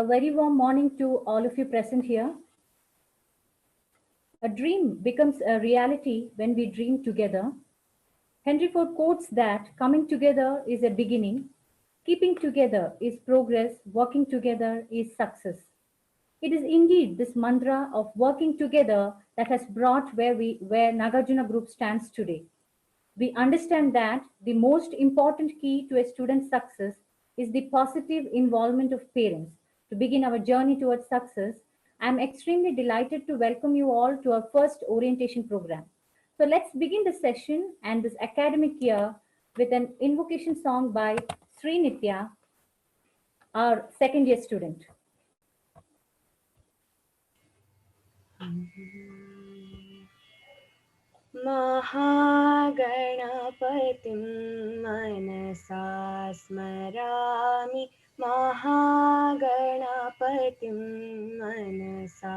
A very warm morning to all of you present here. A dream becomes a reality when we dream together. Henry Ford quotes that coming together is a beginning, keeping together is progress, working together is success. It is indeed this mantra of working together that has brought where Nagarjuna Group stands today. We understand that the most important key to a student's success is the positive involvement of parents. To begin our journey towards success, I am extremely delighted to welcome you all to our first orientation program. So let's begin the session and this academic year with an invocation song by Sri Nitya, our second year student. महागणपतिं मनसा स्मरामि महागणपतिं मनसा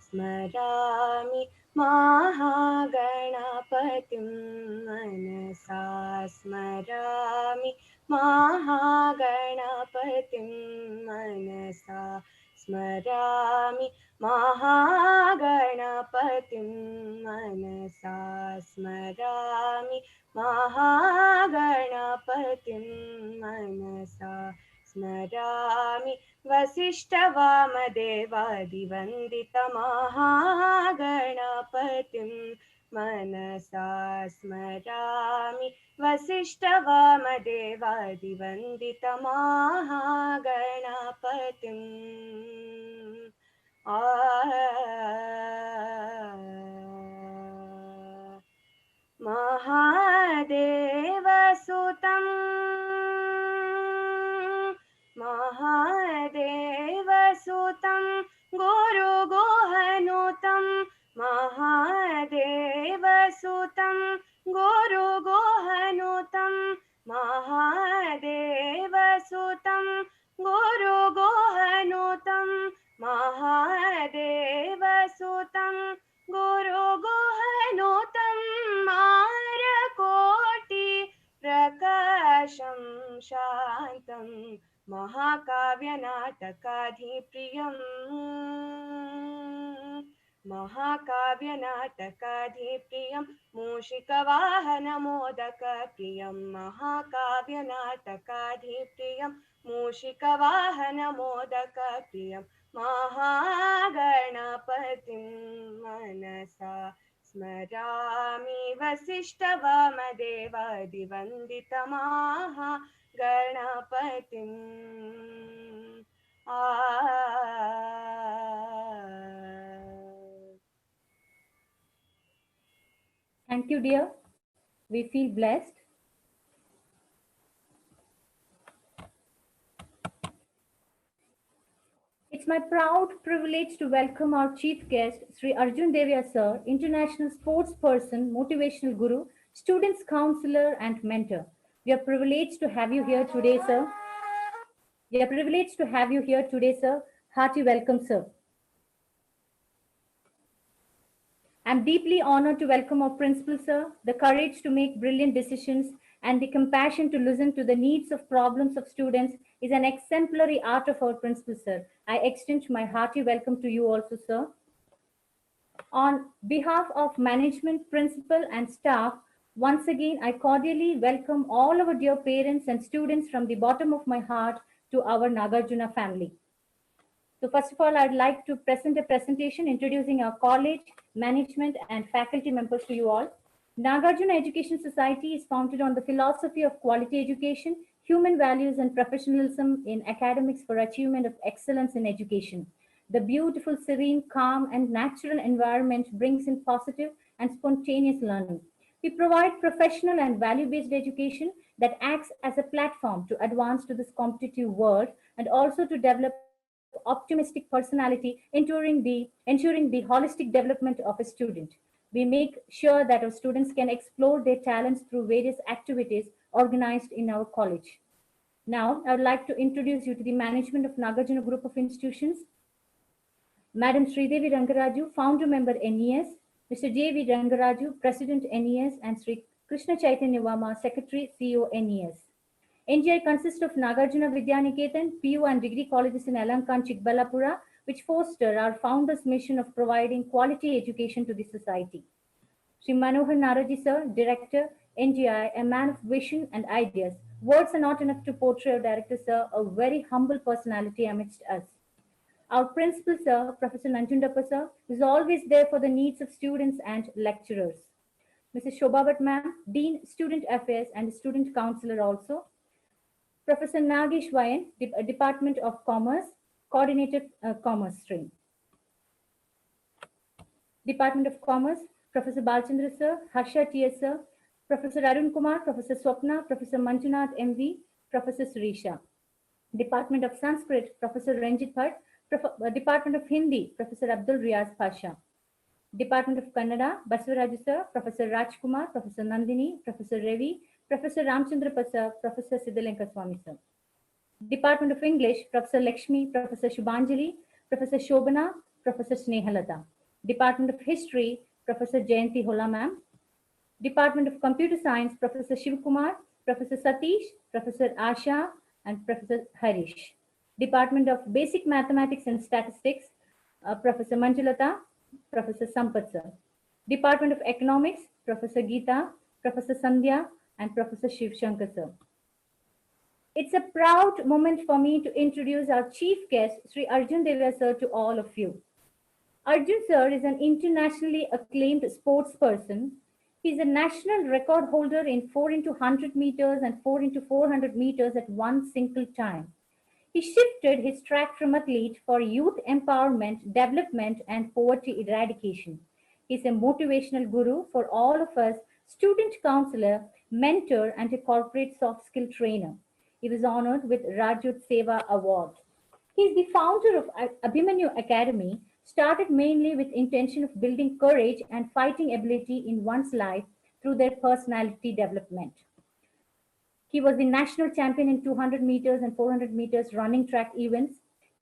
स्मरामि महागणपतिं मनसा स्मरामि महागणपतिं मनसा स्मरामि महागणपतिं मनसा स्मरामि महागणपतिं मनसा स्मरामि वसिष्ठवामदेवादिवन्दितमहागणपतिं मनसा स्मरामि वसिष्ठवामदेवादिवन्दितमहागणपतिम् महादेवसुतं महादेवसुतं गुरुगुहनुतं महादेवसुतं गुरुगुहनुतं महादेवसुतं गुरुगुहनुतं महादेवसुतं गुरुगुहनुतं मारकोटि प्रकाशं शान्तं महाकाव्यनाटकाधिप्रियम् महाकाव्यनाटकाधिप्रियं मूषिकवाहनमोदकप्रियं महाकाव्यनाटकाधिप्रियं मूषिकवाहनमोदकप्रियं महागणपतिं मनसा स्मरामि वसिष्ठवामदेवादिवन्दितमहागणपतिम् Thank you, dear. We feel blessed. It's my proud privilege to welcome our chief guest, Sri Arjun Devia Sir, international sports person, motivational guru, students counselor, and mentor. We are privileged to have you here today, sir. We are privileged to have you here today, sir. Hearty welcome, sir. I'm deeply honored to welcome our principal, sir. The courage to make brilliant decisions and the compassion to listen to the needs of problems of students is an exemplary art of our principal, sir. I extend my hearty welcome to you also, sir. On behalf of management, principal, and staff, once again, I cordially welcome all our dear parents and students from the bottom of my heart to our Nagarjuna family. So first of all, I'd like to present a presentation introducing our college, management, and faculty members to you all. Nagarjuna Education Society is founded on the philosophy of quality education, human values, and professionalism in academics for achievement of excellence in education. The beautiful, serene, calm, and natural environment brings in positive and spontaneous learning. We provide professional and value-based education that acts as a platform to advance to this competitive world and also to develop optimistic personality, ensuring the holistic development of a student. We make sure that our students can explore their talents through various activities organized in our college. Now, I would like to introduce you to the management of Nagarjuna Group of Institutions. Madam Sridevi Rangaraju, founder member NES, Mr. J.V. Rangaraju, President NES, and Sri Krishna Chaitanya Vama, Secretary CEO NES. NGI consists of Nagarjuna Vidyaniketan, PU and degree colleges in Alanka and Chikballapura, which foster our founder's mission of providing quality education to the society. Sri Manohar Naraji sir, Director, NGI, a man of vision and ideas. Words are not enough to portray our Director sir, a very humble personality amidst us. Our principal sir, Professor Nanjundappa sir, is always there for the needs of students and lecturers. Mrs. Shobha Bhatt ma'am, Dean, Student Affairs and Student Counselor also. Professor Nagesh Vayan, Department of Commerce, Coordinator Commerce Stream. Department of Commerce, Professor Balchandra sir, Harsha TS sir, Professor Arun Kumar, Professor Swapna, Professor Manjunath MV, Professor Surisha. Department of Sanskrit, Professor Ranjit Bhatt, Department of Hindi, Professor Abdul Riaz Pasha. Department of Kannada, Baswaraju sir, Professor Rajkumar, Professor Nandini, Professor Ravi, Professor Ramchandra sir, Professor Siddhalenka Swami sir. Department of English, Professor Lakshmi, Professor Shubhanjali, Professor Shobana, Professor Snehalata. Department of History, Professor Jayanti Hola ma'am. Department of Computer Science, Professor Shivkumar, Professor Satish, Professor Asha, and Professor Harish. Department of Basic Mathematics and Statistics, Professor Manjulata, Professor Sampath sir. Department of Economics, Professor Geeta, Professor Sandhya, and Professor Shiv Shankar sir. It's a proud moment for me to introduce our chief guest, Sri Arjun Devya sir, to all of you. Arjun sir is an internationally acclaimed sports person. He's a national record holder in 4 into 100 meters and 4 into 400 meters at one single time. He shifted his track from athlete for youth empowerment, development, and poverty eradication. He's a motivational guru for all of us, student counselor, mentor, and a corporate soft skill trainer. He was honored with Rajyot Seva Award. He is the founder of Abhimanyu Academy, started mainly with intention of building courage and fighting ability in one's life through their personality development. He was the national champion in 200 meters and 400 meters running track events.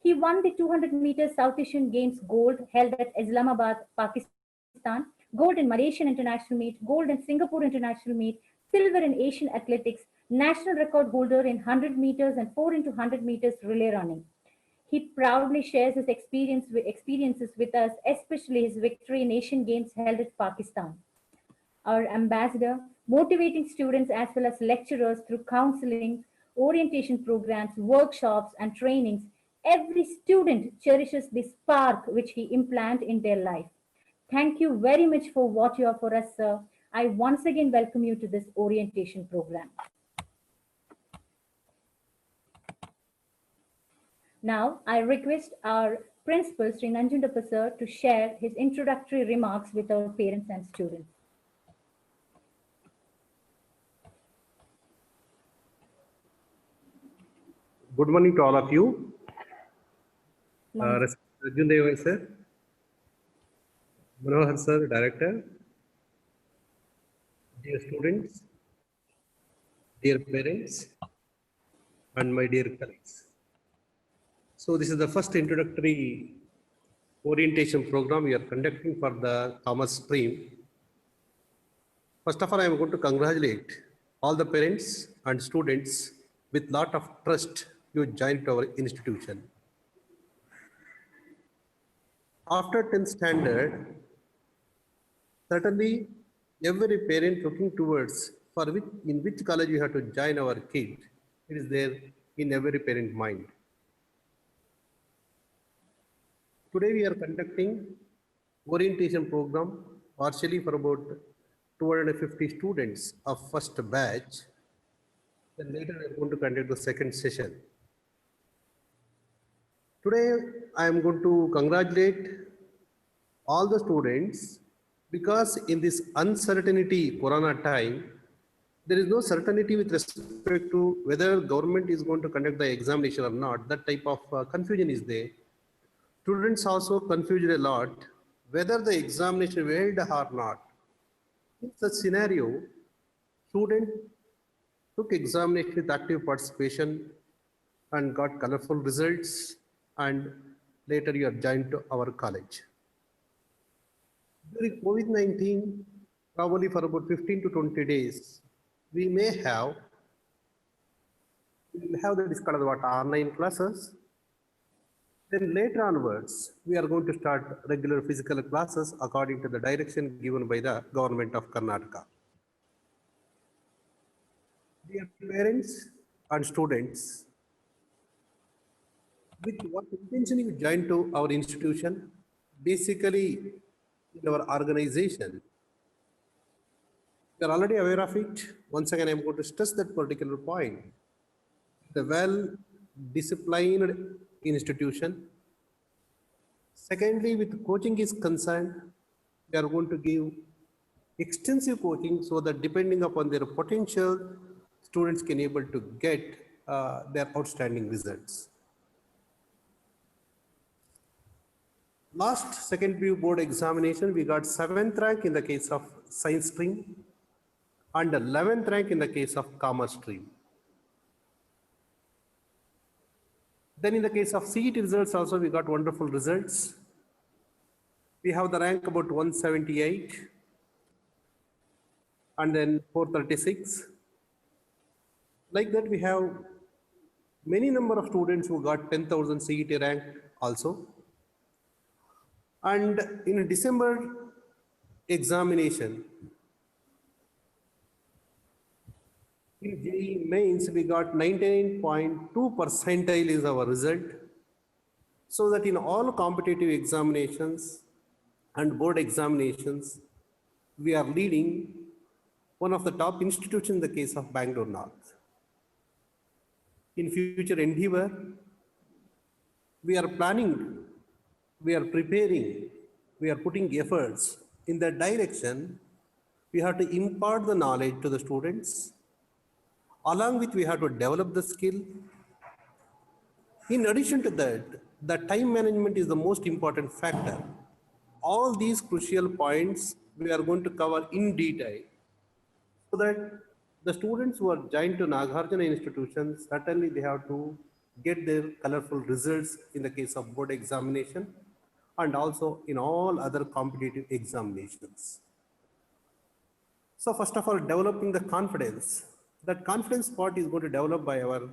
He won the 200 meters South Asian Games gold held at Islamabad, Pakistan, gold in Malaysian International Meet, gold in Singapore International Meet, silver in Asian Athletics, national record holder in 100 meters and 4 into 100 meters relay running. He proudly shares his experiences with us, especially his victory in Asian Games held at Pakistan. Our ambassador, motivating students as well as lecturers through counseling, orientation programs, workshops, and trainings. Every student cherishes the spark which he implants in their life. Thank you very much for what you are for us, sir. I once again welcome you to this orientation program. Now, I request our principal, Sri Nanjundappa sir, to share his introductory remarks with our parents and students. Good morning to all of you. Arjun Devya sir, Manohar sir, Director, dear students, dear parents, and my dear colleagues. So this is the first introductory orientation program we are conducting for the commerce stream. First of all, I am going to congratulate all the parents and students with lot of trust you joined our institution. After 10th standard, certainly every parent looking towards in which college you have to join our kid, it is there in every parent mind. Today we are conducting orientation program partially for about 250 students of first batch. Then later we are going to conduct the second session. Today I am going to congratulate all the students because in this uncertainty corona time, there is no certainty with respect to whether government is going to conduct the examination or not. That type of confusion is there. Students also confused a lot whether the examination will held or not. In such scenario, student took examination with active participation and got colorful results, and later you are joined to our college. During COVID-19, probably for about 15 to 20 days, we may have We will have the discussion about online classes. Then later onwards, we are going to start regular physical classes according to the direction given by the government of Karnataka. Dear parents and students, with what intention you joined to our institution? Basically, in our organization, you are already aware of it. Once again, I am going to stress that particular point. The well-disciplined institution. Secondly, with coaching is concerned, we are going to give extensive coaching so that depending upon their potential, students can able to get their outstanding results. Last second view board examination, we got 7th rank in the case of science stream and 11th rank in the case of commerce stream. Then in the case of CET results also, we got wonderful results. We have the rank about 178 and then 436. Like that, we have many number of students who got 10,000 CET rank also. And in December examination, in JEE mains, we got 99.2 percentile is our result. So that in all competitive examinations and board examinations, we are leading one of the top institutions in the case of Bangalore North. In future endeavor, we are planning, we are preparing, we are putting efforts in that direction. We have to impart the knowledge to the students. Along with, we have to develop the skill. In addition to that, the time management is the most important factor. All these crucial points we are going to cover in detail so that the students who are joined to Nagarjuna institutions, certainly they have to get their colorful results in the case of board examination and also in all other competitive examinations. So first of all, developing the confidence. That confidence part is going to develop by our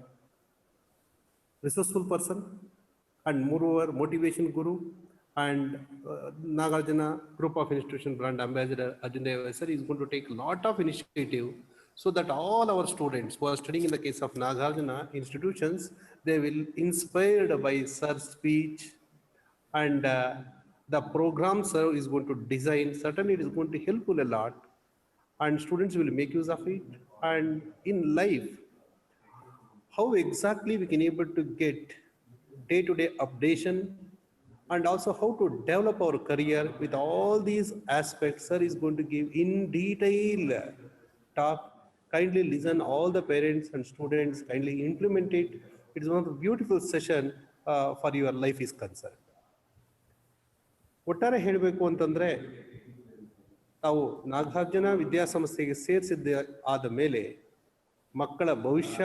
resourceful person and moreover motivation guru and Nagarjuna group of institution brand ambassador Arjun Deva sir is going to take a lot of initiative so that all our students who are studying in the case of Nagarjuna institutions, they will inspired by sir's speech and the program sir is going to design. Certainly it is going to helpful a lot and students will make use of it. And in life, how exactly we can able to get day-to-day updation and also how to develop our career with all these aspects, sir is going to give in detail talk. Kindly listen, all the parents and students, kindly implement it. It is one of the beautiful session for your life is concerned. ಒಟ್ಟಾರೆ ಹೇಳಬೇಕು ಅಂತಂದ್ರೆ ತಾವು ನಾಗಾರ್ಜುನ ವಿದ್ಯಾಸಂಸ್ಥೆಗೆ ಸೇರಿಸಿದ್ದ ಆದ ಮೇಲೆ ಮಕ್ಕಳ ಭವಿಷ್ಯ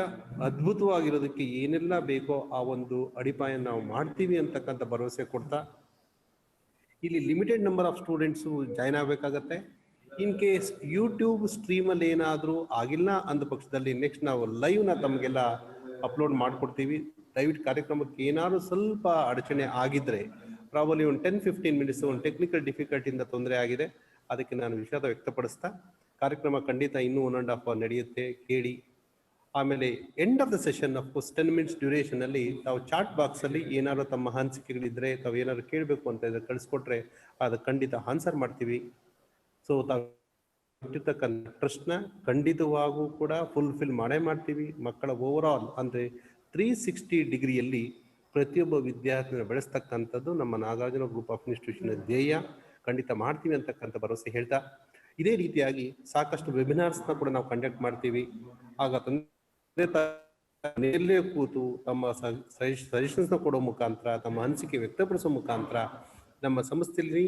ಅದ್ಭುತವಾಗಿರೋದಕ್ಕೆ ಏನೆಲ್ಲ ಬೇಕೋ ಆ ಒಂದು ಅಡಿಪಾಯ ನಾವು ಮಾಡ್ತೀವಿ ಅಂತಕ್ಕಂಥ ಭರವಸೆ ಕೊಡ್ತಾ ಇಲ್ಲಿ limited number of students join ಆಗಬೇಕಾಗತ್ತೆ. ಇನ್ ಕೇಸ್ ಯೂಟ್ಯೂಬ್ ಸ್ಟ್ರೀಮಲ್ಲಿ ಏನಾದರೂ ಆಗಿಲ್ಲ ಅಂದ ಪಕ್ಷದಲ್ಲಿ ನೆಕ್ಸ್ಟ್ ನಾವು ಲೈವ್ನ ತಮಗೆಲ್ಲ ಅಪ್ಲೋಡ್ ಮಾಡಿಕೊಡ್ತೀವಿ. ದಯವಿಟ್ಟು ಕಾರ್ಯಕ್ರಮಕ್ಕೆ ಏನಾದರೂ ಸ್ವಲ್ಪ ಅಡಚಣೆ ಆಗಿದ್ರೆ ಪ್ರಾಬಲಿ ಒಂದು 10-15 ಮಿನಿಟ್ಸ್ ಒಂದು ಟೆಕ್ನಿಕಲ್ ಡಿಫಿಕಲ್ಟಿಯಿಂದ ತೊಂದರೆ ಆಗಿದೆ, ಅದಕ್ಕೆ ನಾನು ವಿಷಾದ ವ್ಯಕ್ತಪಡಿಸ್ತಾ ಕಾರ್ಯಕ್ರಮ ಖಂಡಿತ ಇನ್ನೂ 1.5 ಅವರ್ ನಡೆಯುತ್ತೆ, ಕೇಳಿ. ಆಮೇಲೆ end of the session of course 10 minutes duration ಅಲ್ಲಿ ತಾವು ಚಾಟ್ ಬಾಕ್ಸ್ ಅಲ್ಲಿ ಏನಾದ್ರು ತಮ್ಮ ಅನಿಸಿಕೆಗಳಿದ್ರೆ ತಾವು ಏನಾದ್ರು ಕೇಳಬೇಕು ಅಂತ ಇದ್ರೆ ಕಳಿಸ್ಕೊಟ್ರೆ ಅದು ಖಂಡಿತ ಆನ್ಸರ್ ಮಾಡ್ತೀವಿ. ಸೊ ತಾವು ಇಟ್ಟಿರ್ತಕ್ಕಂಥ ಟ್ರಸ್ಟ್ನ ಖಂಡಿತವಾಗೂ ಕೂಡ ಫುಲ್ಫಿಲ್ ಮಾಡೇ ಮಾಡ್ತೀವಿ. ಮಕ್ಕಳ ಓವರ್ ಆಲ್ ಅಂದರೆ 360 ಡಿಗ್ರಿಯಲ್ಲಿ ಪ್ರತಿಯೊಬ್ಬ ವಿದ್ಯಾರ್ಥಿನ ಬೆಳೆಸ್ತಕ್ಕಂಥದ್ದು ನಮ್ಮ ನಾಗಾರ್ಜುನ ಗ್ರೂಪ್ ಆಫ್ ಇನ್ಸ್ಟಿಟ್ಯೂಷನ್ ಧ್ಯೇಯ. ಖಂಡಿತ ಮಾಡ್ತೀವಿ ಅಂತಕ್ಕಂಥ ಭರವಸೆ ಹೇಳ್ತಾ, ಇದೇ ರೀತಿಯಾಗಿ ಸಾಕಷ್ಟು ವೆಬಿನಾರ್ಸ್ನ ಕೂಡ ನಾವು ಕಂಡಕ್ಟ್ ಮಾಡ್ತೀವಿ. ಆಗ ತಂದೆ ಕೂತು ತಮ್ಮ ಸಜೆಷನ್ಸ್ನ ಕೊಡೋ ಮುಖಾಂತರ, ತಮ್ಮ ಅನಿಸಿಕೆ ವ್ಯಕ್ತಪಡಿಸೋ ಮುಖಾಂತರ ನಮ್ಮ ಸಂಸ್ಥೆಯಲ್ಲಿ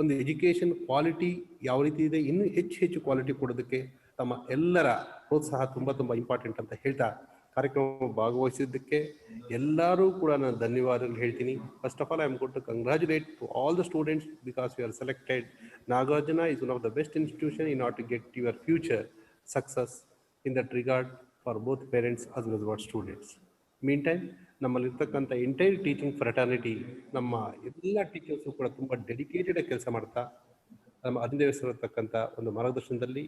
ಒಂದು ಎಜುಕೇಷನ್ ಕ್ವಾಲಿಟಿ ಯಾವ ರೀತಿ ಇದೆ ಇನ್ನೂ ಹೆಚ್ಚು ಕ್ವಾಲಿಟಿ ಕೊಡೋದಕ್ಕೆ ತಮ್ಮ ಎಲ್ಲರ ಪ್ರೋತ್ಸಾಹ ತುಂಬ ಇಂಪಾರ್ಟೆಂಟ್ ಅಂತ ಹೇಳ್ತಾ ಕಾರ್ಯಕ್ರಮ ಭಾಗವಹಿಸಿದ್ದಕ್ಕೆ ಎಲ್ಲರೂ ಕೂಡ ನಾನು ಧನ್ಯವಾದಗಳು ಹೇಳ್ತೀನಿ. First of all I am got to congratulate to all the students because you are selected. Nagarjuna is one of the best institution in order to get your future success. In that regard, for both parents as well as what students. Meantime, ನಮ್ಮಲ್ಲಿರ್ತಕ್ಕಂಥ entire teaching fraternity, ನಮ್ಮ ಎಲ್ಲ teachers ಕೂಡ ತುಂಬ dedicated ಕೆಲಸ ಮಾಡ್ತಾ ನಮ್ಮ ಅಧಿದೇವಸ್ಥಿರತಕ್ಕಂಥ ಒಂದು ಮಾರ್ಗದರ್ಶನದಲ್ಲಿ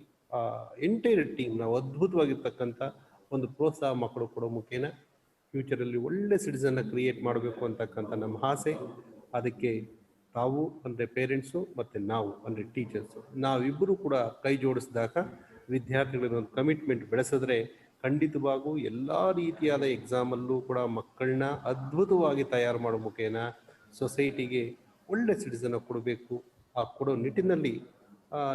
ಎಂಟೈರ್ ಟೀಮ್ ನಾವು ಅದ್ಭುತವಾಗಿರ್ತಕ್ಕಂಥ ಒಂದು ಪ್ರೋತ್ಸಾಹ ಮಕ್ಕಳು ಕೊಡೋ ಮುಖೇನ ಫ್ಯೂಚರಲ್ಲಿ ಒಳ್ಳೆ ಸಿಟಿಸನ್ನ ಕ್ರಿಯೇಟ್ ಮಾಡಬೇಕು ಅಂತಕ್ಕಂಥ ನಮ್ಮ ಆಸೆ. ಅದಕ್ಕೆ ತಾವು ಅಂದರೆ ಪೇರೆಂಟ್ಸು ಮತ್ತು ನಾವು ಅಂದರೆ ಟೀಚರ್ಸು ನಾವಿಬ್ಬರು ಕೂಡ ಕೈ ಜೋಡಿಸಿದಾಗ ವಿದ್ಯಾರ್ಥಿಗಳ ಒಂದು ಕಮಿಟ್ಮೆಂಟ್ ಬೆಳೆಸಿದ್ರೆ ಖಂಡಿತವಾಗೂ ಎಲ್ಲ ರೀತಿಯಾದ ಎಕ್ಸಾಮಲ್ಲೂ ಕೂಡ ಮಕ್ಕಳನ್ನ ಅದ್ಭುತವಾಗಿ ತಯಾರು ಮಾಡೋ ಮುಖೇನ ಸೊಸೈಟಿಗೆ ಒಳ್ಳೆ ಸಿಟಿಸನ್ನ ಕೊಡಬೇಕು. ಆ ಕೊಡೋ ನಿಟ್ಟಿನಲ್ಲಿ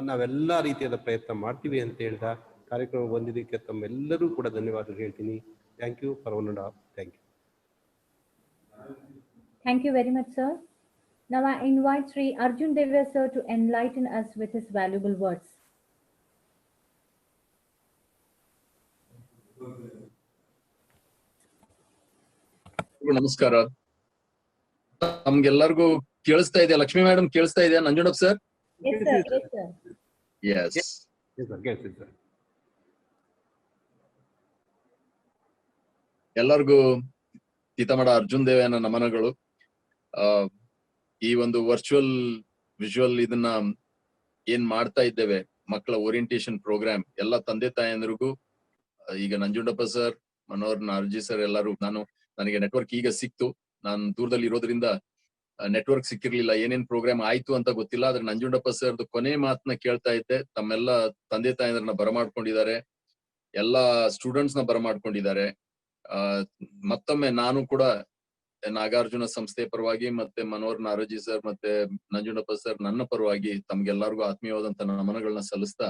ನಾವೆಲ್ಲ ರೀತಿಯಾದ ಪ್ರಯತ್ನ ಮಾಡ್ತೀವಿ ಅಂತ ಹೇಳ್ದ ಕಾರ್ಯಕ್ರಮ ಬಂದಿದ್ದಕ್ಕೆ ತಮ್ಮೆಲ್ಲರೂ ಕೂಡ ಧನ್ಯವಾದ ಹೇಳ್ತೀನಿ. Thank you for one and all. Thank you. Thank you very much, sir. Now I invite Sri Arjun Devya sir to enlighten us with his valuable words. ನಮಸ್ಕಾರ. ನಮ್ಗೆಲ್ಲರಿಗೂ ಕೇಳಿಸ್ತಾ ಇದೆಯಾ? ಲಕ್ಷ್ಮಿ ಮೇಡಮ್ ಕೇಳಿಸ್ತಾ ಇದೆಯಾ? Nanjundappa sir? Yes, sir. Yes, sir. Yes. Yes, sir. ಎಲ್ಲರಿಗೂ ತೀತಮಡ ಅರ್ಜುನ್ ದೇವಯ್ಯನ ನಮನಗಳು. ಈ ಒಂದು virtual visual ಇದನ್ನ ಏನ್ ಮಾಡ್ತಾ ಇದ್ದೇವೆ, ಮಕ್ಕಳ ಓರಿಯಂಟೇಶನ್ ಪ್ರೋಗ್ರಾಮ್, ಎಲ್ಲ ತಂದೆ ತಾಯಂದ್ರಿಗೂ, ಈಗ ನಂಜುಂಡಪ್ಪ ಸರ್, ಮನೋಹರ್ ನಾರ್ಜಿ ಸರ್ ಎಲ್ಲರೂ, ನನಗೆ ನೆಟ್ವರ್ಕ್ ಈಗ ಸಿಕ್ತು. ನಾನು ದೂರದಲ್ಲಿ ಇರೋದ್ರಿಂದ ನೆಟ್ವರ್ಕ್ ಸಿಕ್ಕಿರ್ಲಿಲ್ಲ, ಏನೇನ್ ಪ್ರೋಗ್ರಾಮ್ ಆಯ್ತು ಅಂತ ಗೊತ್ತಿಲ್ಲ. ಆದ್ರೆ ನಂಜುಂಡಪ್ಪ ಸರ್ದು ಕೊನೆ ಮಾತನ್ನ ಕೇಳ್ತಾ ಇದ್ದೆ. ತಮ್ಮೆಲ್ಲ ತಂದೆ ತಾಯಂದ್ರನ್ನ ಬರಮಾಡ್ಕೊಂಡಿದ್ದಾರೆ, ಎಲ್ಲಾ ಸ್ಟೂಡೆಂಟ್ಸ್ ನ ಬರಮಾಡ್ಕೊಂಡಿದ್ದಾರೆ. ಮತ್ತೊಮ್ಮೆ ನಾನು ಕೂಡ ನಾಗಾರ್ಜುನ ಸಂಸ್ಥೆ ಪರವಾಗಿ ಮತ್ತೆ ಮನೋಹರ್ ನಾರೋಜಿ ಸರ್ ಮತ್ತೆ ನಂಜುಂಡಪ್ಪ ಸರ್ ನನ್ನ ಪರವಾಗಿ ತಮ್ಗೆಲ್ಲರಿಗೂ ಆತ್ಮೀಯವಾದಂತ ನಮನಗಳನ್ನ ಸಲ್ಲಿಸ್ತಾ,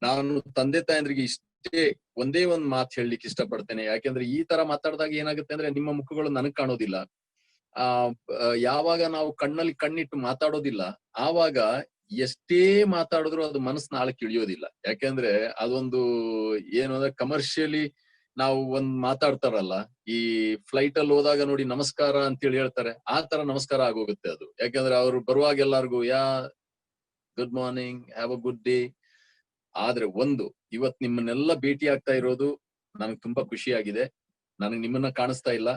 ನಾನು ತಂದೆ ತಾಯಂದ್ರಿಗೆ ಇಷ್ಟೇ ಒಂದೇ ಒಂದ್ ಮಾತು ಹೇಳಲಿಕ್ಕೆ ಇಷ್ಟಪಡ್ತೇನೆ. ಯಾಕೆಂದ್ರೆ ಈ ತರ ಮಾತಾಡಿದಾಗ ಏನಾಗುತ್ತೆ ಅಂದ್ರೆ ನಿಮ್ಮ ಮುಖಗಳು ನನಗ್ ಕಾಣೋದಿಲ್ಲ. ಯಾವಾಗ ನಾವು ಕಣ್ಣಲ್ಲಿ ಕಣ್ಣಿಟ್ಟು ಮಾತಾಡೋದಿಲ್ಲ, ಆವಾಗ ಎಷ್ಟೇ ಮಾತಾಡಿದ್ರು ಅದು ಮನಸ್ಸಿನ ಆಳಕ್ಕೆ ಇಳಿಯೋದಿಲ್ಲ. ಯಾಕೆಂದ್ರೆ ಅದೊಂದು ಏನು ಅಂದ್ರೆ ಕಮರ್ಷಿಯಲಿ ನಾವು ಒಂದ್ ಮಾತಾಡ್ತಾರಲ್ಲ, ಈ ಫ್ಲೈಟ್ ಅಲ್ಲಿ ಹೋದಾಗ ನೋಡಿ ನಮಸ್ಕಾರ ಅಂತೇಳಿ ಹೇಳ್ತಾರೆ, ಆ ತರ ನಮಸ್ಕಾರ ಆಗೋಗುತ್ತೆ ಅದು. ಯಾಕಂದ್ರೆ ಅವ್ರು ಬರುವಾಗ ಎಲ್ಲಾರ್ಗು good morning, have a good day. ಆದ್ರೆ ಇವತ್ ನಿಮ್ಮನ್ನೆಲ್ಲ ಭೇಟಿ ಆಗ್ತಾ ಇರೋದು ನನಗ್ ತುಂಬಾ ಖುಷಿಯಾಗಿದೆ. ನನಗ್ ನಿಮ್ಮನ್ನ ಕಾಣಿಸ್ತಾ ಇಲ್ಲ,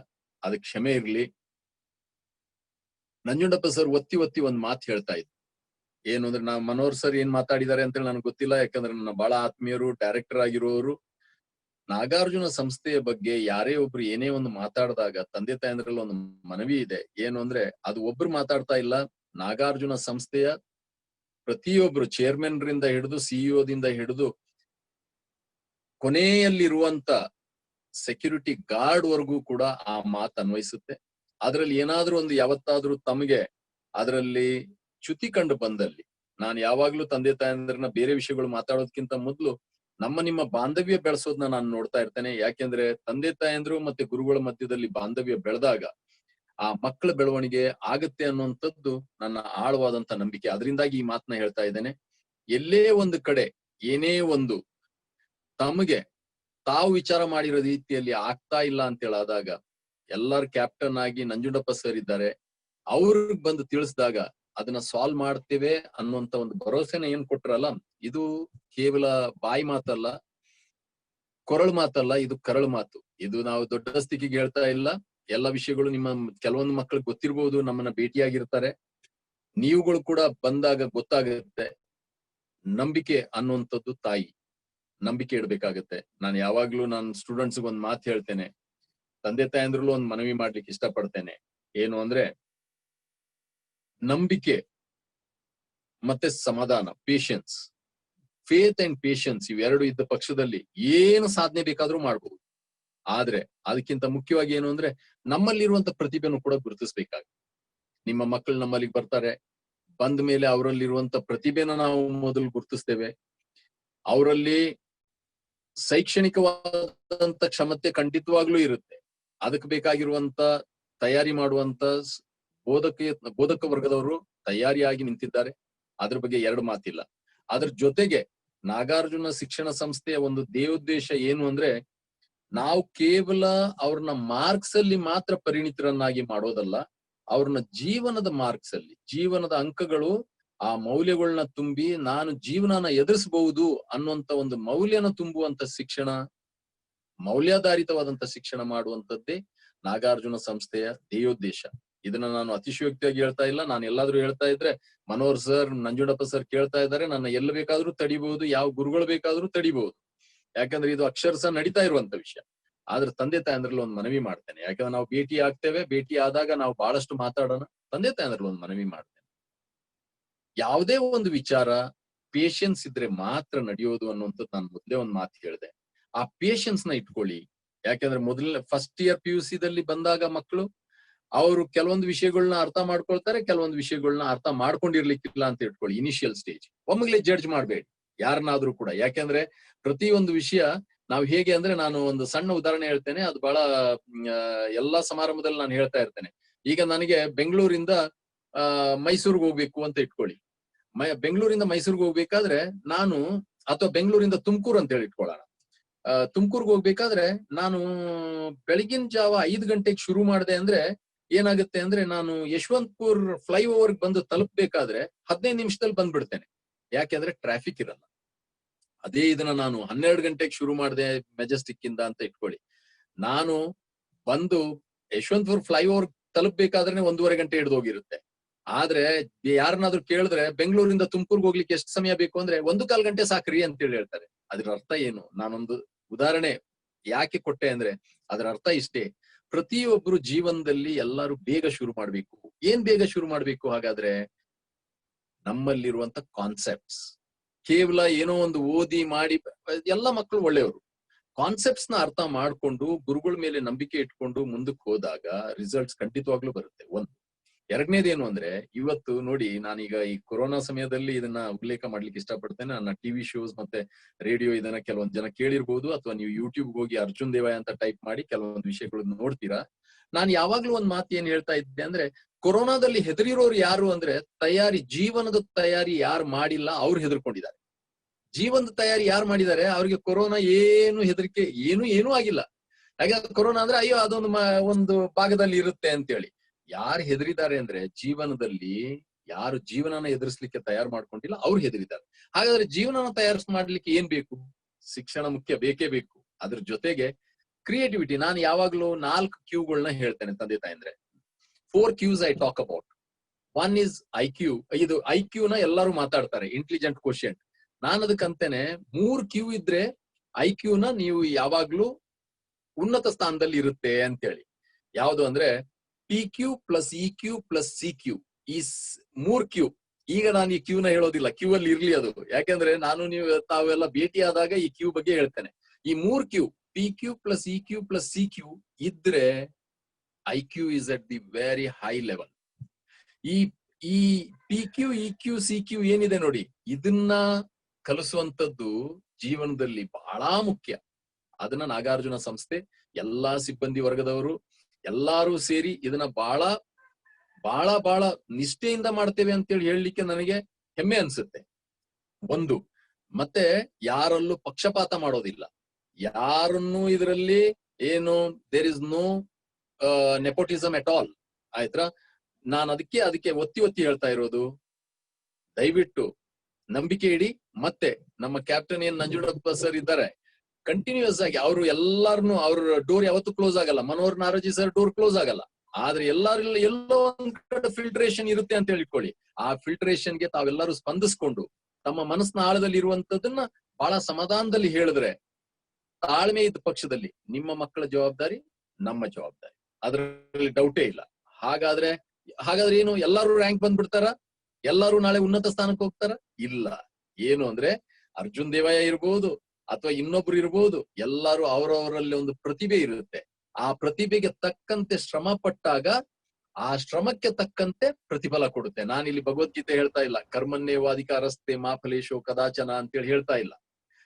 ಅದಕ್ಕೆ ಕ್ಷಮೆ ಇರ್ಲಿ. ನಂಜುಂಡಪ್ಪ ಸರ್ ಒತ್ತಿ ಒಂದ್ ಮಾತು ಹೇಳ್ತಾ ಇದ್ರು. ಏನು ಅಂದ್ರೆ ಮನೋಹರ್ ಸರ್ ಏನ್ ಮಾತಾಡಿದ್ದಾರೆ ಅಂತೇಳಿ ನನಗೆ ಗೊತ್ತಿಲ್ಲ, ಯಾಕಂದ್ರೆ ನನ್ನ ಬಹಳ ಆತ್ಮೀಯರು, ಡೈರೆಕ್ಟರ್ ಆಗಿರೋರು. ನಾಗಾರ್ಜುನ ಸಂಸ್ಥೆಯ ಬಗ್ಗೆ ಯಾರೇ ಒಬ್ರು ಏನೇ ಒಂದು ಮಾತಾಡಿದಾಗ ತಂದೆ ತಾಯಂದ್ರಲ್ಲಿ ಒಂದು ಮನವಿ ಇದೆ. ಏನು ಅಂದ್ರೆ ಅದು ಒಬ್ರು ಮಾತಾಡ್ತಾ ಇಲ್ಲ, ನಾಗಾರ್ಜುನ ಸಂಸ್ಥೆಯ ಪ್ರತಿಯೊಬ್ರು ಚೇರ್ಮನ್ ರಿಂದ ಹಿಡಿದು ಸಿಇಒ ದಿಂದ ಹಿಡಿದು ಕೊನೆಯಲ್ಲಿರುವಂತ ಸೆಕ್ಯೂರಿಟಿ ಗಾರ್ಡ್ ವರ್ಗೂ ಕೂಡ ಆ ಮಾತು ಅನ್ವಯಿಸುತ್ತೆ. ಅದ್ರಲ್ಲಿ ಏನಾದ್ರೂ ಒಂದು ಯಾವತ್ತಾದ್ರೂ ತಮಗೆ ಅದರಲ್ಲಿ ಚ್ಯುತಿ ಕಂಡು ಬಂದಲ್ಲಿ, ನಾನು ಯಾವಾಗ್ಲೂ ತಂದೆ ತಾಯಂದ್ರನ್ನ ಬೇರೆ ವಿಷಯಗಳು ಮಾತಾಡೋದಕ್ಕಿಂತ ಮೊದ್ಲು ನಿಮ್ಮ ಬಾಂಧವ್ಯ ಬೆಳೆಸೋದನ್ನ ನಾನು ನೋಡ್ತಾ ಇರ್ತೇನೆ. ಯಾಕೆಂದ್ರೆ ತಂದೆ ತಾಯಂದ್ರು ಮತ್ತೆ ಗುರುಗಳ ಮಧ್ಯದಲ್ಲಿ ಬಾಂಧವ್ಯ ಬೆಳೆದಾಗ ಆ ಮಕ್ಕಳ ಬೆಳವಣಿಗೆ ಆಗತ್ತೆ ಅನ್ನುವಂಥದ್ದು ನನ್ನ ಆಳವಾದಂತ ನಂಬಿಕೆ. ಅದರಿಂದಾಗಿ ಈ ಮಾತನ್ನ ಹೇಳ್ತಾ ಇದ್ದೇನೆ. ಎಲ್ಲೇ ಒಂದು ಕಡೆ ಏನೇ ಒಂದು ತಮಗೆ ತಾವು ವಿಚಾರ ಮಾಡಿರೋ ರೀತಿಯಲ್ಲಿ ಆಗ್ತಾ ಇಲ್ಲ ಅಂತ ಹೇಳಾದಾಗ, ಎಲ್ಲರ ಕ್ಯಾಪ್ಟನ್ ಆಗಿ ನಂಜುಂಡಪ್ಪ ಸರ್ ಇದ್ದಾರೆ, ಅವ್ರಿಗೆ ಬಂದು ತಿಳಿಸಿದಾಗ ಅದನ್ನ ಸಾಲ್ವ್ ಮಾಡ್ತೇವೆ ಅನ್ನುವಂತ ಒಂದು ಭರವಸೆನ ಏನ್ ಕೊಟ್ರಲ್ಲ, ಇದು ಕೇವಲ ಬಾಯಿ ಮಾತಲ್ಲ, ಕೊರಳು ಮಾತಲ್ಲ, ಇದು ಕರಳು ಮಾತು. ಇದು ನಾವು ದೊಡ್ಡ ಸ್ಥಿತಿಗೆ ಹೇಳ್ತಾ ಇಲ್ಲ. ಎಲ್ಲ ವಿಷಯಗಳು ಕೆಲವೊಂದು ಮಕ್ಕಳಿಗೆ ಗೊತ್ತಿರ್ಬೋದು, ನಮ್ಮನ್ನ ಭೇಟಿಯಾಗಿರ್ತಾರೆ. ನೀವುಗಳು ಕೂಡ ಬಂದಾಗ ಗೊತ್ತಾಗುತ್ತೆ. ನಂಬಿಕೆ ಅನ್ನುವಂಥದ್ದು ತಾಯಿ, ನಂಬಿಕೆ ಇಡ್ಬೇಕಾಗತ್ತೆ. ನಾನು ಯಾವಾಗ್ಲೂ ನನ್ನ ಸ್ಟೂಡೆಂಟ್ಸ್ ಒಂದ್ ಮಾತು ಹೇಳ್ತೇನೆ, ತಂದೆ ತಾಯಂದ್ರಲ್ಲೂ ಒಂದ್ ಮನವಿ ಮಾಡ್ಲಿಕ್ಕೆ ಇಷ್ಟಪಡ್ತೇನೆ. ಏನು ಅಂದ್ರೆ ನಂಬಿಕೆ ಮತ್ತೆ ಸಮಾಧಾನ, ಪೇಷನ್ಸ್, ಫೇತ್ ಅಂಡ್ ಪೇಷನ್ಸ್, ಇವೆರಡು ಇದ್ದ ಪಕ್ಷದಲ್ಲಿ ಏನು ಸಾಧನೆ ಬೇಕಾದ್ರೂ ಮಾಡ್ಬೋದು. ಆದ್ರೆ ಅದಕ್ಕಿಂತ ಮುಖ್ಯವಾಗಿ ಏನು ಅಂದ್ರೆ ನಮ್ಮಲ್ಲಿರುವಂತ ಪ್ರತಿಭೆನೂ ಕೂಡ ಗುರುತಿಸ್ಬೇಕಾಗುತ್ತೆ. ನಿಮ್ಮ ಮಕ್ಕಳು ನಮ್ಮಲ್ಲಿಗೆ ಬರ್ತಾರೆ, ಬಂದ ಮೇಲೆ ಅವರಲ್ಲಿರುವಂತ ಪ್ರತಿಭೆನ ನಾವು ಮೊದಲು ಗುರುತಿಸ್ತೇವೆ. ಅವರಲ್ಲಿ ಶೈಕ್ಷಣಿಕವಾದಂತ ಕ್ಷಮತೆ ಖಂಡಿತವಾಗ್ಲೂ ಇರುತ್ತೆ. ಅದಕ್ಕೆ ಬೇಕಾಗಿರುವಂತ ತಯಾರಿ ಮಾಡುವಂತ ಬೋಧಕ ವರ್ಗದವರು ತಯಾರಿಯಾಗಿ ನಿಂತಿದ್ದಾರೆ. ಅದ್ರ ಬಗ್ಗೆ ಎರಡು ಮಾತಿಲ್ಲ. ಅದ್ರ ಜೊತೆಗೆ ನಾಗಾರ್ಜುನ ಶಿಕ್ಷಣ ಸಂಸ್ಥೆಯ ಒಂದು ದೇವೋದ್ದೇಶ ಏನು ಅಂದ್ರೆ, ನಾವು ಕೇವಲ ಅವ್ರನ್ನ ಮಾರ್ಕ್ಸ್ ಅಲ್ಲಿ ಮಾತ್ರ ಪರಿಣಿತರನ್ನಾಗಿ ಮಾಡೋದಲ್ಲ, ಅವ್ರನ್ನ ಜೀವನದ ಮಾರ್ಕ್ಸ್ ಅಲ್ಲಿ, ಜೀವನದ ಅಂಕಗಳು, ಆ ಮೌಲ್ಯಗಳನ್ನ ತುಂಬಿ ನಾನು ಜೀವನನ ಎದುರಿಸಬಹುದು ಅನ್ನುವಂತ ಒಂದು ಮೌಲ್ಯನ ತುಂಬುವಂತ ಶಿಕ್ಷಣ ಮೌಲ್ಯಾಧಾರಿತವಾದಂತ ಶಿಕ್ಷಣ ಮಾಡುವಂತದ್ದೇ ನಾಗಾರ್ಜುನ ಸಂಸ್ಥೆಯ ಧ್ಯೇಯೋದ್ದೇಶ. ಇದನ್ನ ನಾನು ಅತಿಶಯೋಕ್ತಿಯಾಗಿ ಹೇಳ್ತಾ ಇಲ್ಲ. ನಾನು ಎಲ್ಲಾದ್ರೂ ಹೇಳ್ತಾ ಇದ್ರೆ ಮನೋಹರ್ ಸರ್, ನಂಜುಂಡಪ್ಪ ಸರ್ ಕೇಳ್ತಾ ಇದ್ದಾರೆ, ನನ್ನ ಎಲ್ಲ ಬೇಕಾದ್ರೂ ತಡಿಬಹುದು, ಯಾವ ಗುರುಗಳು ಬೇಕಾದ್ರೂ ತಡಿಬಹುದು. ಯಾಕಂದ್ರೆ ಇದು ಅಕ್ಷರಶಃ ನಡೀತಾ ಇರುವಂತ ವಿಷಯ. ಆದ್ರೆ ತಂದೆ ತಾಯಂದ್ರಲ್ಲಿ ಒಂದು ಮನವಿ ಮಾಡ್ತೇನೆ. ಯಾಕಂದ್ರೆ ನಾವು ಭೇಟಿ ಆಗ್ತೇವೆ, ಭೇಟಿ ಆದಾಗ ನಾವು ಬಹಳಷ್ಟು ಮಾತಾಡೋಣ. ತಂದೆ ತಾಯಂದ್ರಲ್ಲಿ ಒಂದು ಮನವಿ ಮಾಡ್ತೇನೆ, ಯಾವುದೇ ಒಂದು ವಿಚಾರ ಪೇಶನ್ಸ್ ಇದ್ರೆ ಮಾತ್ರ ನಡೆಯೋದು ಅನ್ನುವಂಥದ್ದು ನಾನು ಮೊದಲೇ ಒಂದು ಮಾತು ಹೇಳಿದೆ. ಆ ಪೇಶನ್ಸ್ ನ ಇಟ್ಕೊಳ್ಳಿ. ಯಾಕಂದ್ರೆ ಫಸ್ಟ್ ಇಯರ್ PUC ದಲ್ಲಿ ಬಂದಾಗ ಮಕ್ಕಳು ಅವರು ಕೆಲವೊಂದು ವಿಷಯಗಳನ್ನ ಅರ್ಥ ಮಾಡ್ಕೊಳ್ತಾರೆ, ಕೆಲವೊಂದು ವಿಷಯಗಳನ್ನ ಅರ್ಥ ಮಾಡ್ಕೊಂಡಿರ್ಲಿಕ್ಕಿಲ್ಲ ಅಂತ ಇಟ್ಕೊಳ್ಳಿ. ಇನಿಷಿಯಲ್ ಸ್ಟೇಜ್ ಒಮ್ಮಗಲೇ ಜಡ್ಜ್ ಮಾಡ್ಬೇಡಿ ಯಾರನ್ನಾದ್ರೂ ಕೂಡ. ಯಾಕೆಂದ್ರೆ ಪ್ರತಿಯೊಂದು ವಿಷಯ ನಾವು ಹೇಗೆ ಅಂದ್ರೆ, ನಾನು ಒಂದು ಸಣ್ಣ ಉದಾಹರಣೆ ಹೇಳ್ತೇನೆ, ಅದು ಬಹಳ ಎಲ್ಲಾ ಸಮಾರಂಭದಲ್ಲಿ ನಾನು ಹೇಳ್ತಾ ಇರ್ತೇನೆ. ಈಗ ನನಗೆ ಬೆಂಗಳೂರಿಂದ ಮೈಸೂರಿಗೆ ಹೋಗ್ಬೇಕು ಅಂತ ಇಟ್ಕೊಳ್ಳಿ. ಬೆಂಗಳೂರಿಂದ ಮೈಸೂರಿಗೆ ಹೋಗ್ಬೇಕಾದ್ರೆ ನಾನು, ಅಥವಾ ಬೆಂಗಳೂರಿಂದ ತುಮಕೂರು ಅಂತ ಹೇಳಿ ಇಟ್ಕೊಳ್ಳೋಣ. ತುಮಕೂರ್ಗೆ ಹೋಗ್ಬೇಕಾದ್ರೆ ನಾನು ಬೆಳಗಿನ ಜಾವ 5 ಗಂಟೆಗೆ ಶುರು ಮಾಡಿದೆ ಅಂದ್ರೆ ಏನಾಗುತ್ತೆ ಅಂದ್ರೆ, ನಾನು ಯಶವಂತಪುರ್ ಫ್ಲೈಓವರ್ ಬಂದು ತಲುಪಬೇಕಾದ್ರೆ 15 ನಿಮಿಷದಲ್ಲಿ ಬಂದ್ಬಿಡ್ತೇನೆ. ಯಾಕೆಂದ್ರೆ ಟ್ರಾಫಿಕ್ ಇರಲ್ಲ. ಅದೇ ಇದನ್ನ ನಾನು 12 ಗಂಟೆಗೆ ಶುರು ಮಾಡಿದೆ ಮೆಜೆಸ್ಟಿಕ್ ಇಂದ ಅಂತ ಇಟ್ಕೊಳ್ಳಿ. ನಾನು ಬಂದು ಯಶವಂತಪುರ್ ಫ್ಲೈಓವರ್ ತಲುಪಬೇಕಾದ್ರೆ 1.5 ಗಂಟೆ ಹಿಡಿದೋಗಿರುತ್ತೆ. ಆದ್ರೆ ಯಾರನ್ನಾದ್ರೂ ಕೇಳಿದ್ರೆ ಬೆಂಗಳೂರಿಂದ ತುಮಕೂರ್ಗೆ ಹೋಗ್ಲಿಕ್ಕೆ ಎಷ್ಟು ಸಮಯ ಬೇಕು ಅಂದ್ರೆ 1.25 ಗಂಟೆ ಸಾಕ್ರಿ ಅಂತ ಹೇಳಿ ಹೇಳ್ತಾರೆ. ಅದ್ರ ಅರ್ಥ ಏನು? ನಾನೊಂದು ಉದಾಹರಣೆ ಯಾಕೆ ಕೊಟ್ಟೆ ಅಂದ್ರೆ ಅದರ ಅರ್ಥ ಇಷ್ಟೇ. ಪ್ರತಿಯೊಬ್ರು ಜೀವನದಲ್ಲಿ ಎಲ್ಲರೂ ಬೇಗ ಶುರು ಮಾಡ್ಬೇಕು. ಏನ್ ಬೇಗ ಶುರು ಮಾಡ್ಬೇಕು? ಹಾಗಾದ್ರೆ ನಮ್ಮಲ್ಲಿರುವಂತ ಕಾನ್ಸೆಪ್ಟ್ಸ್, ಕೇವಲ ಏನೋ ಒಂದು ಓದಿ ಮಾಡಿ, ಎಲ್ಲ ಮಕ್ಕಳು ಒಳ್ಳೆಯವರು. ಕಾನ್ಸೆಪ್ಟ್ಸ್ ನ ಅರ್ಥ ಮಾಡ್ಕೊಂಡು ಗುರುಗಳ ಮೇಲೆ ನಂಬಿಕೆ ಇಟ್ಕೊಂಡು ಮುಂದಕ್ಕೆ ಹೋದಾಗ ರಿಸಲ್ಟ್ಸ್ ಖಂಡಿತವಾಗ್ಲೂ ಬರುತ್ತೆ. ಒಂದು. ಎರಡನೇದೇನು ಅಂದ್ರೆ, ಇವತ್ತು ನೋಡಿ, ನಾನೀಗ ಈ ಕೊರೋನಾ ಸಮಯದಲ್ಲಿ ಇದನ್ನ ಉಲ್ಲೇಖ ಮಾಡ್ಲಿಕ್ಕೆ ಇಷ್ಟಪಡ್ತೇನೆ. ನನ್ನ ಟಿವಿ ಶೋಸ್ ಮತ್ತೆ ರೇಡಿಯೋ ಇದನ್ನ ಕೆಲವೊಂದು ಜನ ಕೇಳಿರ್ಬೋದು, ಅಥವಾ ನೀವು ಯೂಟ್ಯೂಬ್ ಹೋಗಿ ಅರ್ಜುನ್ ದೇವಾಯ ಅಂತ ಟೈಪ್ ಮಾಡಿ ಕೆಲವೊಂದು ವಿಷಯಗಳನ್ನ ನೋಡ್ತೀರಾ. ನಾನು ಯಾವಾಗ್ಲೂ ಒಂದ್ ಮಾತು ಏನ್ ಹೇಳ್ತಾ ಇದ್ದೆ ಅಂದ್ರೆ, ಕೊರೋನಾದಲ್ಲಿ ಹೆದರಿರೋರು ಯಾರು ಅಂದ್ರೆ, ಜೀವನದ ತಯಾರಿ ಯಾರು ಮಾಡಿಲ್ಲ ಅವ್ರು ಹೆದರ್ಕೊಂಡಿದ್ದಾರೆ. ಜೀವನದ ತಯಾರಿ ಯಾರು ಮಾಡಿದ್ದಾರೆ ಅವ್ರಿಗೆ ಕೊರೋನಾ ಏನು ಹೆದರಿಕೆ ಏನೂ ಆಗಿಲ್ಲ. ಹಾಗಾದ್ರೆ ಕೊರೋನಾ ಅಂದ್ರೆ ಅಯ್ಯೋ ಅದೊಂದು ಒಂದು ಭಾಗದಲ್ಲಿ ಇರುತ್ತೆ ಅಂತೇಳಿ. ಯಾರು ಹೆದರಿದ್ದಾರೆ ಅಂದ್ರೆ, ಜೀವನದಲ್ಲಿ ಯಾರು ಜೀವನನ ಎದುರಿಸ್ಲಿಕ್ಕೆ ತಯಾರು ಮಾಡ್ಕೊಂಡಿಲ್ಲ ಅವ್ರು ಹೆದರಿದ್ದಾರೆ. ಹಾಗಾದ್ರೆ ಜೀವನನ ಮಾಡ್ಲಿಕ್ಕೆ ಏನ್ ಬೇಕು? ಶಿಕ್ಷಣ ಮುಖ್ಯ, ಬೇಕೇ ಬೇಕು. ಅದ್ರ ಜೊತೆಗೆ ಕ್ರಿಯೇಟಿವಿಟಿ. ನಾನು ಯಾವಾಗ್ಲೂ 4 ಕ್ಯೂಗಳನ್ನ ಹೇಳ್ತೇನೆ ತಂದೆ ತಾಯಂದ್ರೆ. 4 Qs I talk about. One is IQ. ಇದು IQ ನ ಎಲ್ಲರೂ ಮಾತಾಡ್ತಾರೆ, ಇಂಟೆಲಿಜೆಂಟ್ ಕ್ವೋಷಿಯಂಟ್. ನಾನು ಅದಕ್ಕಂತೇನೆ 3 Q ಇದ್ರೆ IQ ನ ನೀವು ಯಾವಾಗ್ಲೂ ಉನ್ನತ ಸ್ಥಾನದಲ್ಲಿ ಇರುತ್ತೆ ಅಂತೇಳಿ. ಯಾವುದು ಅಂದ್ರೆ PQ plus EQ plus CQ. ಈ 3 Q. ಈಗ ನಾನು ಈ Q ನ ಹೇಳೋದಿಲ್ಲ, Q ಅಲ್ಲಿ ಇರ್ಲಿ ಅದು. ಯಾಕಂದ್ರೆ ನಾನು ತಾವೆಲ್ಲ ಭೇಟಿ ಆದಾಗ ಈ Q ಬಗ್ಗೆ ಹೇಳ್ತೇನೆ. ಈ 3 Q, PQ plus EQ plus CQ ಇದ್ರೆ IQ is at the very high level. ಈ PQ, EQ, CQ ಏನಿದೆ ನೋಡಿ, ಇದನ್ನ ಕಲಿಸುವಂತದ್ದು ಜೀವನದಲ್ಲಿ ಬಹಳ ಮುಖ್ಯ. ಅದನ್ನ ನಾಗಾರ್ಜುನ ಸಂಸ್ಥೆ ಎಲ್ಲಾ ಸಿಬ್ಬಂದಿ ವರ್ಗದವರು ಎಲ್ಲಾರು ಸೇರಿ ಇದನ್ನ ಬಹಳ ಬಹಳ ಬಹಳ ನಿಷ್ಠೆಯಿಂದ ಮಾಡ್ತೇವೆ ಅಂತೇಳಿ ಹೇಳಲಿಕ್ಕೆ ನನಗೆ ಹೆಮ್ಮೆ ಅನ್ಸುತ್ತೆ. ಒಂದು, ಮತ್ತೆ ಯಾರಲ್ಲೂ ಪಕ್ಷಪಾತ ಮಾಡೋದಿಲ್ಲ. ಯಾರನ್ನು ಇದರಲ್ಲಿ ಏನು there is no nepotism at all. ಆಯ್ತಾ? ನಾನು ಅದಕ್ಕೆ ಒತ್ತಿ ಹೇಳ್ತಾ ಇರೋದು, ದಯವಿಟ್ಟು ನಂಬಿಕೆ ಇಡಿ. ಮತ್ತೆ ನಮ್ಮ ಕ್ಯಾಪ್ಟನ್ ನಂಜುಂಡಪ್ಪ ಸರ್ ಇದ್ದಾರೆ, ಕಂಟಿನ್ಯೂಸ್ ಆಗಿ ಅವರು ಎಲ್ಲಾರನು, ಅವ್ರ ಡೋರ್ ಯಾವತ್ತೂ ಕ್ಲೋಸ್ ಆಗಲ್ಲ. ಮನೋಹರ್ ನಾರಾಜಿ ಸರ್ ಡೋರ್ ಕ್ಲೋಸ್ ಆಗಲ್ಲ. ಆದ್ರೆ ಎಲ್ಲೋ ಒಂದ್ ಕಡೆ ಫಿಲ್ಟ್ರೇಷನ್ ಇರುತ್ತೆ ಅಂತ ಹೇಳಿಕೊಳ್ಳಿ. ಆ ಫಿಲ್ಟ್ರೇಷನ್ಗೆ ತಾವೆಲ್ಲರೂ ಸ್ಪಂದಿಸ್ಕೊಂಡು ತಮ್ಮ ಮನಸ್ಸಿನ ಆಳದಲ್ಲಿ ಇರುವಂತದನ್ನ ಬಹಳ ಸಮಾಧಾನದಲ್ಲಿ ಹೇಳಿದ್ರೆ, ತಾಳ್ಮೆ ಇದ್ದ ಪಕ್ಷದಲ್ಲಿ ನಿಮ್ಮ ಮಕ್ಕಳ ಜವಾಬ್ದಾರಿ ನಮ್ಮ ಜವಾಬ್ದಾರಿ, ಅದರಲ್ಲಿ ಡೌಟೇ ಇಲ್ಲ. ಹಾಗಾದ್ರೆ ಏನು ಎಲ್ಲಾರು ರ್ಯಾಂಕ್ ಬಂದ್ಬಿಡ್ತಾರ? ಎಲ್ಲಾರು ನಾಳೆ ಉನ್ನತ ಸ್ಥಾನಕ್ಕೆ ಹೋಗ್ತಾರ? ಇಲ್ಲ. ಏನು ಅಂದ್ರೆ, ಅರ್ಜುನ್ ದೇವಾಯ ಇರ್ಬೋದು ಅಥವಾ ಇನ್ನೊಬ್ರು ಇರ್ಬೋದು, ಎಲ್ಲಾರು ಅವರವರಲ್ಲಿ ಒಂದು ಪ್ರತಿಭೆ ಇರುತ್ತೆ. ಆ ಪ್ರತಿಭೆಗೆ ತಕ್ಕಂತೆ ಶ್ರಮ ಪಟ್ಟಾಗ ಆ ಶ್ರಮಕ್ಕೆ ತಕ್ಕಂತೆ ಪ್ರತಿಫಲ ಕೊಡುತ್ತೆ. ನಾನಿಲ್ಲಿ ಭಗವದ್ಗೀತೆ ಹೇಳ್ತಾ ಇಲ್ಲ, ಕರ್ಮಣ್ಯೇವಾಧಿಕಾರಸ್ತೆ ಮಾ ಫಲೇಶೋ ಕದಾಚನ ಅಂತೇಳಿ ಹೇಳ್ತಾ ಇಲ್ಲ.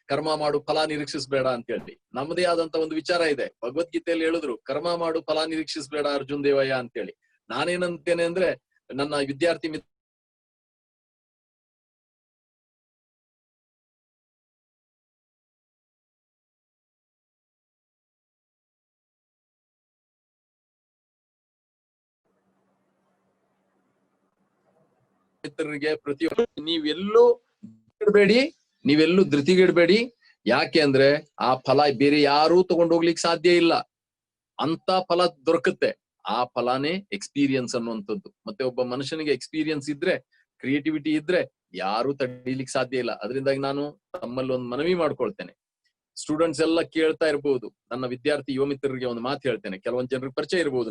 ಕರ್ಮ ಮಾಡು ಫಲ ನಿರೀಕ್ಷಿಸಬೇಡ ಅಂತ ಹೇಳಿ ನಮ್ಮದೇ ಆದಂತ ಒಂದು ವಿಚಾರ ಇದೆ. ಭಗವದ್ಗೀತೆಯಲ್ಲಿ ಹೇಳಿದ್ರು, ಕರ್ಮ ಮಾಡು ಫಲ ನಿರೀಕ್ಷಿಸಬೇಡ ಅರ್ಜುನ್ ದೇವಯ್ಯ ಅಂತೇಳಿ. ನಾನೇನಂತೇನೆ ಅಂದ್ರೆ, ನನ್ನ ವಿದ್ಯಾರ್ಥಿ ಮಿತ್ರರಿಗೆ ಪ್ರತಿಯೊಂದು ನೀವೆಲ್ಲೂ ಧೃತಿಗೆಡಬೇಡಿ. ಯಾಕೆ ಅಂದ್ರೆ ಆ ಫಲ ಬೇರೆ ಯಾರೂ ತಗೊಂಡೋಗ್ಲಿಕ್ಕೆ ಸಾಧ್ಯ ಇಲ್ಲ. ಅಂತ ಫಲ ದೊರಕುತ್ತೆ. ಆ ಫಲಾನೇ ಎಕ್ಸ್ಪೀರಿಯನ್ಸ್ ಅನ್ನುವಂಥದ್ದು. ಮತ್ತೆ ಒಬ್ಬ ಮನುಷ್ಯನಿಗೆ ಎಕ್ಸ್ಪೀರಿಯನ್ಸ್ ಇದ್ರೆ, ಕ್ರಿಯೇಟಿವಿಟಿ ಇದ್ರೆ ಯಾರು ತಡೀಲಿಕ್ಕೆ ಸಾಧ್ಯ ಇಲ್ಲ. ಅದರಿಂದಾಗಿ ನಾನು ತಮ್ಮಲ್ಲಿ ಒಂದು ಮನವಿ ಮಾಡ್ಕೊಳ್ತೇನೆ. ಸ್ಟೂಡೆಂಟ್ಸ್ ಎಲ್ಲ ಕೇಳ್ತಾ ಇರ್ಬೋದು, ನನ್ನ ವಿದ್ಯಾರ್ಥಿ ಯುವ ಮಿತ್ರರಿಗೆ ಒಂದು ಮಾತು ಹೇಳ್ತೇನೆ. ಕೆಲವೊಂದು ಜನರಿಗೆ ಪರಿಚಯ ಇರ್ಬೋದು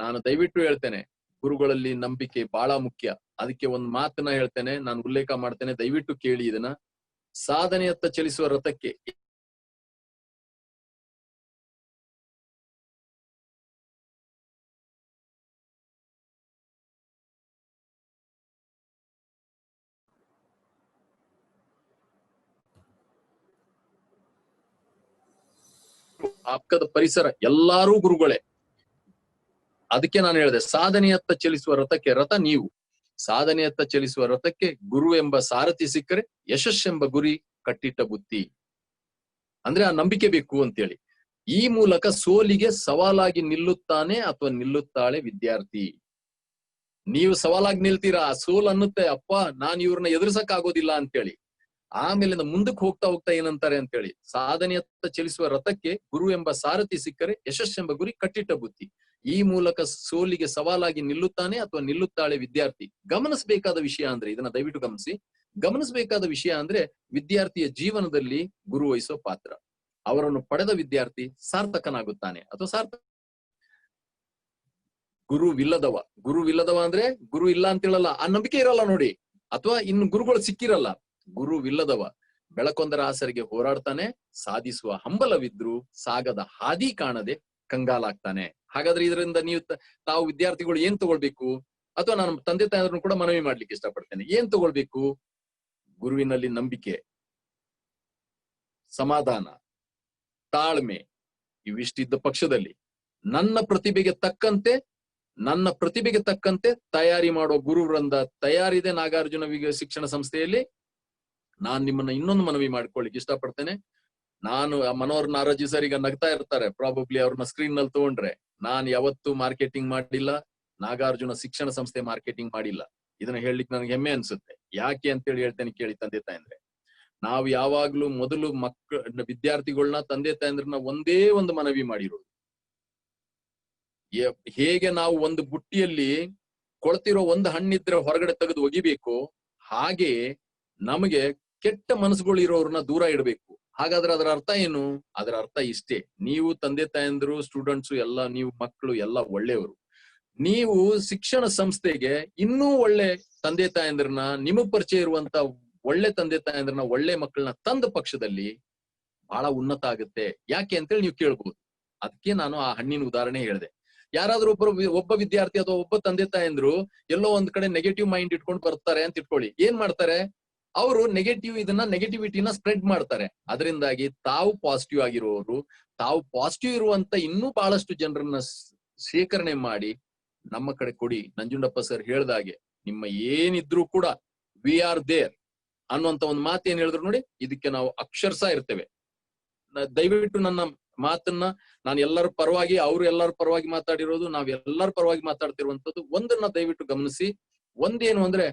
ನಾನು ದಯವಿಟ್ಟು ಹೇಳ್ತೇನೆ, ಗುರುಗಳಲ್ಲಿ ನಂಬಿಕೆ ಬಹಳ ಮುಖ್ಯ. ಅದಕ್ಕೆ ಒಂದು ಮಾತನ್ನ ಹೇಳ್ತೇನೆ, ನಾನು ಉಲ್ಲೇಖ ಮಾಡ್ತೇನೆ, ದಯವಿಟ್ಟು ಕೇಳಿ ಇದನ್ನ. ಸಾಧನೆಯತ್ತ ಚಲಿಸುವ ರಥಕ್ಕೆ ಪಕ್ಕದ ಪರಿಸರ ಎಲ್ಲಾರೂ ಗುರುಗಳೇ. ಅದಕ್ಕೆ ನಾನು ಹೇಳಿದೆ, ಸಾಧನೆಯತ್ತ ಚಲಿಸುವ ರಥಕ್ಕೆ ರಥ ನೀವು. ಸಾಧನೆಯತ್ತ ಚಲಿಸುವ ರಥಕ್ಕೆ ಗುರು ಎಂಬ ಸಾರಥಿ ಸಿಕ್ಕರೆ ಯಶಸ್ಸೆಂಬ ಗುರಿ ಕಟ್ಟಿಟ್ಟ ಬುತ್ತಿ. ಅಂದ್ರೆ ಆ ನಂಬಿಕೆ ಬೇಕು ಅಂತೇಳಿ. ಈ ಮೂಲಕ ಸೋಲಿಗೆ ಸವಾಲಾಗಿ ನಿಲ್ಲುತ್ತಾನೆ ಅಥವಾ ನಿಲ್ಲುತ್ತಾಳೆ ವಿದ್ಯಾರ್ಥಿ. ನೀವು ಸವಾಲಾಗಿ ನಿಲ್ತೀರಾ, ಸೋಲ್ ಅನ್ನುತ್ತೆ, ಅಪ್ಪ ನಾನು ಇವ್ರನ್ನ ಎದುರಿಸಕ್ ಆಗೋದಿಲ್ಲ ಅಂತೇಳಿ. ಆಮೇಲೆ ಮುಂದಕ್ಕೆ ಹೋಗ್ತಾ ಹೋಗ್ತಾ ಏನಂತಾರೆ ಅಂತೇಳಿ, ಸಾಧನೆಯತ್ತ ಚಲಿಸುವ ರಥಕ್ಕೆ ಗುರು ಎಂಬ ಸಾರಥಿ ಸಿಕ್ಕರೆ ಯಶಸ್ಸೆಂಬ ಗುರಿ ಕಟ್ಟಿಟ್ಟ ಬುತ್ತಿ. ಈ ಮೂಲಕ ಸೋಲಿಗೆ ಸವಾಲಾಗಿ ನಿಲ್ಲುತ್ತಾನೆ ಅಥವಾ ನಿಲ್ಲುತ್ತಾಳೆ ವಿದ್ಯಾರ್ಥಿ. ಗಮನಿಸಬೇಕಾದ ವಿಷಯ ಅಂದ್ರೆ, ಇದನ್ನ ದಯವಿಟ್ಟು ಗಮನಿಸಿ, ಗಮನಿಸಬೇಕಾದ ವಿಷಯ ಅಂದ್ರೆ ವಿದ್ಯಾರ್ಥಿಯ ಜೀವನದಲ್ಲಿ ಗುರು ವಹಿಸೋ ಪಾತ್ರ. ಅವರನ್ನು ಪಡೆದ ವಿದ್ಯಾರ್ಥಿ ಸಾರ್ಥಕನಾಗುತ್ತಾನೆ ಅಥವಾ ಸಾರ್ಥಕ. ಗುರುವಿಲ್ಲದವ ಅಂದ್ರೆ ಗುರು ಇಲ್ಲ ಅಂತ ಹೇಳಲ್ಲ, ಆ ನಂಬಿಕೆ ಇರಲ್ಲ ನೋಡಿ, ಅಥವಾ ಇನ್ನು ಗುರುಗಳು ಸಿಕ್ಕಿರಲ್ಲ. ಗುರುವಿಲ್ಲದವ ಬೆಳಕೊಂದರ ಆಸರಿಗೆ ಹೋರಾಡ್ತಾನೆ, ಸಾಧಿಸುವ ಹಂಬಲವಿದ್ರು ಸಾಗದ ಹಾದಿ ಕಾಣದೆ ಕಂಗಾಲಾಗ್ತಾನೆ. ಹಾಗಾದ್ರೆ ಇದರಿಂದ ತಾವು ವಿದ್ಯಾರ್ಥಿಗಳು ಏನ್ ತಗೊಳ್ಬೇಕು, ಅಥವಾ ನಾನು ತಂದೆ ತಾಯಿಯವ್ರನ್ನು ಕೂಡ ಮನವಿ ಮಾಡ್ಲಿಕ್ಕೆ ಇಷ್ಟಪಡ್ತೇನೆ, ಏನ್ ತಗೊಳ್ಬೇಕು? ಗುರುವಿನಲ್ಲಿ ನಂಬಿಕೆ, ಸಮಾಧಾನ, ತಾಳ್ಮೆ ಇವಿಷ್ಟಿದ್ದ ಪಕ್ಷದಲ್ಲಿ ನನ್ನ ಪ್ರತಿಭೆಗೆ ತಕ್ಕಂತೆ ತಯಾರಿ ಮಾಡುವ ಗುರು ವೃಂದ ತಯಾರಿದೆ ನಾಗಾರ್ಜುನ ಶಿಕ್ಷಣ ಸಂಸ್ಥೆಯಲ್ಲಿ. ನಾನ್ ನಿಮ್ಮನ್ನ ಇನ್ನೊಂದು ಮನವಿ ಮಾಡ್ಕೊಳ್ಳಿಕ್ಕೆ ಇಷ್ಟಪಡ್ತೇನೆ. ನಾನು ಮನೋಹರ್ ನಾರಾಜಿ ಸರ್ ಈಗ ನಗ್ತಾ ಇರ್ತಾರೆ, ಪ್ರಾಬಬ್ಲಿ ಅವ್ರನ್ನ ಸ್ಕ್ರೀನ್ ನಲ್ಲಿ ತಗೊಂಡ್ರೆ. ನಾನು ಯಾವತ್ತೂ ಮಾರ್ಕೆಟಿಂಗ್ ಮಾಡಿಲ್ಲ, ನಾಗಾರ್ಜುನ ಶಿಕ್ಷಣ ಸಂಸ್ಥೆ ಮಾರ್ಕೆಟಿಂಗ್ ಮಾಡಿಲ್ಲ. ಇದನ್ನ ಹೇಳಲಿಕ್ಕೆ ನನಗೆ ಹೆಮ್ಮೆ ಅನ್ಸುತ್ತೆ. ಯಾಕೆ ಅಂತೇಳಿ ಹೇಳ್ತೇನೆ ಕೇಳಿ ತಂದೆ ತಾಯಂದ್ರೆ. ನಾವು ಯಾವಾಗ್ಲೂ ಮೊದಲು ವಿದ್ಯಾರ್ಥಿಗಳನ್ನ ತಂದೆ ತಾಯಂದ್ರನ್ನ ಒಂದೇ ಒಂದು ಮನವಿ ಮಾಡಿರೋದು, ಹೇಗೆ ನಾವು ಒಂದು ಬುಟ್ಟಿಯಲ್ಲಿ ಕೊಳ್ತಿರೋ ಒಂದು ಹಣ್ಣಿದ್ರೆ ಹೊರಗಡೆ ತೆಗೆದು ಒಗಿಬೇಕು, ಹಾಗೆ ನಮಗೆ ಕೆಟ್ಟ ಮನಸ್ಸುಗಳು ಇರೋರನ್ನ ದೂರ ಇಡಬೇಕು. ಹಾಗಾದ್ರೆ ಅದರ ಅರ್ಥ ಏನು? ಅದರ ಅರ್ಥ ಇಷ್ಟೇ, ನೀವು ತಂದೆ ತಾಯಂದ್ರು, ಸ್ಟೂಡೆಂಟ್ಸು ಎಲ್ಲ, ನೀವು ಮಕ್ಕಳು ಎಲ್ಲ ಒಳ್ಳೆಯವರು. ನೀವು ಶಿಕ್ಷಣ ಸಂಸ್ಥೆಗೆ ಇನ್ನೂ ಒಳ್ಳೆ ತಂದೆ ತಾಯಂದ್ರನ್ನ, ನಿಮಗ್ ಪರಿಚಯ ಇರುವಂತ ಒಳ್ಳೆ ತಂದೆ ತಾಯಂದ್ರನ್ನ, ಒಳ್ಳೆ ಮಕ್ಕಳನ್ನ ತಂದ ಪಕ್ಷದಲ್ಲಿ ಬಹಳ ಉನ್ನತ ಆಗುತ್ತೆ. ಯಾಕೆ ಅಂತೇಳಿ ನೀವು ಕೇಳ್ಬೋದು. ಅದಕ್ಕೆ ನಾನು ಆ ಹಣ್ಣಿನ ಉದಾಹರಣೆ ಹೇಳಿದೆ. ಯಾರಾದ್ರೂ ಒಬ್ಬ ವಿದ್ಯಾರ್ಥಿ ಅಥವಾ ಒಬ್ಬ ತಂದೆ ತಾಯಂದ್ರು ಎಲ್ಲೋ ಒಂದ್ ಕಡೆ ನೆಗೆಟಿವ್ ಮೈಂಡ್ ಇಟ್ಕೊಂಡು ಬರ್ತಾರೆ ಅಂತ ಇಟ್ಕೊಳ್ಳಿ. ಏನ್ ಮಾಡ್ತಾರೆ ಅವರು? ನೆಗೆಟಿವಿಟಿನ ಸ್ಪ್ರೆಡ್ ಮಾಡ್ತಾರೆ. ಅದರಿಂದಾಗಿ ತಾವು ಪಾಸಿಟಿವ್ ಆಗಿರೋರು, ತಾವು ಪಾಸಿಟಿವ್ ಇರುವಂತ ಇನ್ನೂ ಬಹಳಷ್ಟು ಜನರನ್ನ ಶೇಖರಣೆ ಮಾಡಿ ನಮ್ಮ ಕಡೆ ಕೊಡಿ. ನಂಜುಂಡಪ್ಪ ಸರ್ ಹೇಳ್ದಾಗೆ, ನಿಮ್ಮ ಏನಿದ್ರು ಕೂಡ ವಿ ಆರ್ ದೇರ್ ಅನ್ನುವಂತ ಒಂದು ಮಾತು ಏನ್ ಹೇಳಿದ್ರು ನೋಡಿ, ಇದಕ್ಕೆ ನಾವು ಅಕ್ಷರಶಃ ಇರ್ತೇವೆ. ದಯವಿಟ್ಟು ನನ್ನ ಮಾತನ್ನ ನಾನು ಎಲ್ಲರ ಪರವಾಗಿ, ಅವ್ರು ಎಲ್ಲರ ಪರವಾಗಿ ಮಾತಾಡಿರೋದು, ನಾವ್ ಎಲ್ಲರ ಪರವಾಗಿ ಮಾತಾಡ್ತಿರುವಂತದ್ದು. ಒಂದನ್ನ ದಯವಿಟ್ಟು ಗಮನಿಸಿ. ಒಂದೇನು ಅಂದ್ರೆ,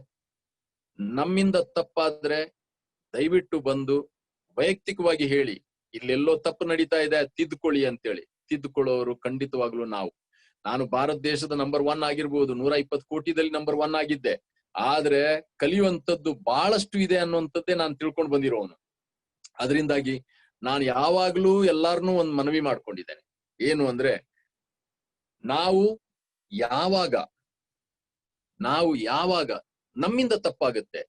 ನಮ್ಮಿಂದ ತಪ್ಪಾದ್ರೆ ದಯವಿಟ್ಟು ಬಂದು ವೈಯಕ್ತಿಕವಾಗಿ ಹೇಳಿ, ಇಲ್ಲೆಲ್ಲೋ ತಪ್ಪು ನಡೀತಾ ಇದೆ, ತಿದ್ದುಕೊಳ್ಳಿ ಅಂತೇಳಿ. ತಿದ್ದುಕೊಳ್ಳೋರು ಖಂಡಿತವಾಗ್ಲೂ ನಾನು ಭಾರತ ದೇಶದ ನಂಬರ್ 1 ಆಗಿರ್ಬೋದು, 120 ಕೋಟಿದಲ್ಲಿ ನಂಬರ್ 1 ಆಗಿದ್ದೆ. ಆದ್ರೆ ಕಲಿಯುವಂತದ್ದು ಬಹಳಷ್ಟು ಇದೆ ಅನ್ನುವಂಥದ್ದೇ ನಾನು ತಿಳ್ಕೊಂಡು ಬಂದಿರೋನು. ಅದರಿಂದಾಗಿ ನಾನು ಯಾವಾಗ್ಲೂ ಎಲ್ಲಾರನ್ನೂ ಒಂದು ಮನವಿ ಮಾಡ್ಕೊಂಡಿದ್ದೇನೆ. ಏನು ಅಂದ್ರೆ, ನಾವು ಯಾವಾಗ ನಮ್ಮಿಂದ ತಪ್ಪಾಗುತ್ತೆ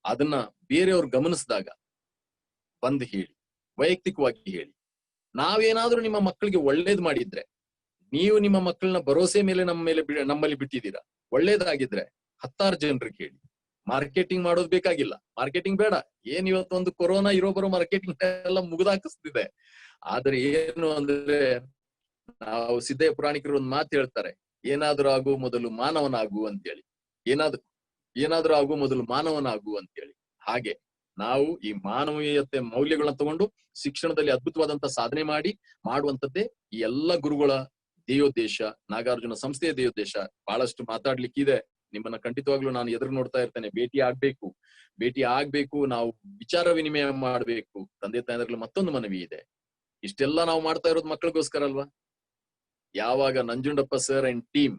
ಅದನ್ನ ಬೇರೆಯವ್ರು ಗಮನಿಸಿದಾಗ ಬಂದು ಹೇಳಿ, ವೈಯಕ್ತಿಕವಾಗಿ ಹೇಳಿ. ನಾವೇನಾದ್ರೂ ನಿಮ್ಮ ಮಕ್ಕಳಿಗೆ ಒಳ್ಳೇದ್ ಮಾಡಿದ್ರೆ, ನೀವು ನಿಮ್ಮ ಮಕ್ಕಳನ್ನ ಭರೋಸೆ ಮೇಲೆ ನಮ್ಮಲ್ಲಿ ಬಿಟ್ಟಿದ್ದೀರಾ, ಒಳ್ಳೇದಾಗಿದ್ರೆ 10 ಜನರಿಗೆ ಹೇಳಿ. ಮಾರ್ಕೆಟಿಂಗ್ ಮಾಡೋದು ಬೇಕಾಗಿಲ್ಲ, ಮಾರ್ಕೆಟಿಂಗ್ ಬೇಡ. ಏನ್ ಇವತ್ತೊಂದು ಕೊರೋನಾ ಇರೋಬರೋ ಮಾರ್ಕೆಟಿಂಗ್ ಎಲ್ಲ ಮುಗಿದಾಕಿಸ್ತಿದೆ. ಆದ್ರೆ ಏನು ಅಂದ್ರೆ, ನಾವು ಸಿದ್ಧಯ್ಯ ಪುರಾಣಿಕರು ಒಂದು ಮಾತು ಹೇಳ್ತಾರೆ, ಏನಾದ್ರೂ ಆಗು ಮೊದಲು ಮಾನವನಾಗು ಅಂತೇಳಿ. ಏನಾದ್ರೂ ಆಗು ಮೊದಲು ಮಾನವನಾಗು ಅಂತೇಳಿ. ಹಾಗೆ ನಾವು ಈ ಮಾನವೀಯತೆ ಮೌಲ್ಯಗಳನ್ನ ತಗೊಂಡು ಶಿಕ್ಷಣದಲ್ಲಿ ಅದ್ಭುತವಾದಂತ ಸಾಧನೆ ಮಾಡುವಂತದ್ದೇ ಈ ಎಲ್ಲ ಗುರುಗಳ ದೇಯೋದ್ದೇಶ, ನಾಗಾರ್ಜುನ ಸಂಸ್ಥೆಯ ದೇಯೋದ್ದೇಶ. ಬಹಳಷ್ಟು ಮಾತಾಡ್ಲಿಕ್ಕಿದೆ. ನಿಮ್ಮನ್ನ ಖಂಡಿತವಾಗ್ಲೂ ನಾನು ಎದುರು ನೋಡ್ತಾ ಇರ್ತೇನೆ. ಭೇಟಿ ಆಗ್ಬೇಕು, ನಾವು ವಿಚಾರ ವಿನಿಮಯ ಮಾಡ್ಬೇಕು. ತಂದೆ ತಾಯಂದ್ರಲ್ಲಿ ಮತ್ತೊಂದು ಮನವಿ ಇದೆ, ಇಷ್ಟೆಲ್ಲ ನಾವು ಮಾಡ್ತಾ ಇರೋದು ಮಕ್ಕಳಿಗೋಸ್ಕರ ಅಲ್ವಾ? ಯಾವಾಗ ನಂಜುಂಡಪ್ಪ ಸರ್ ಅಂಡ್ ಟೀಮ್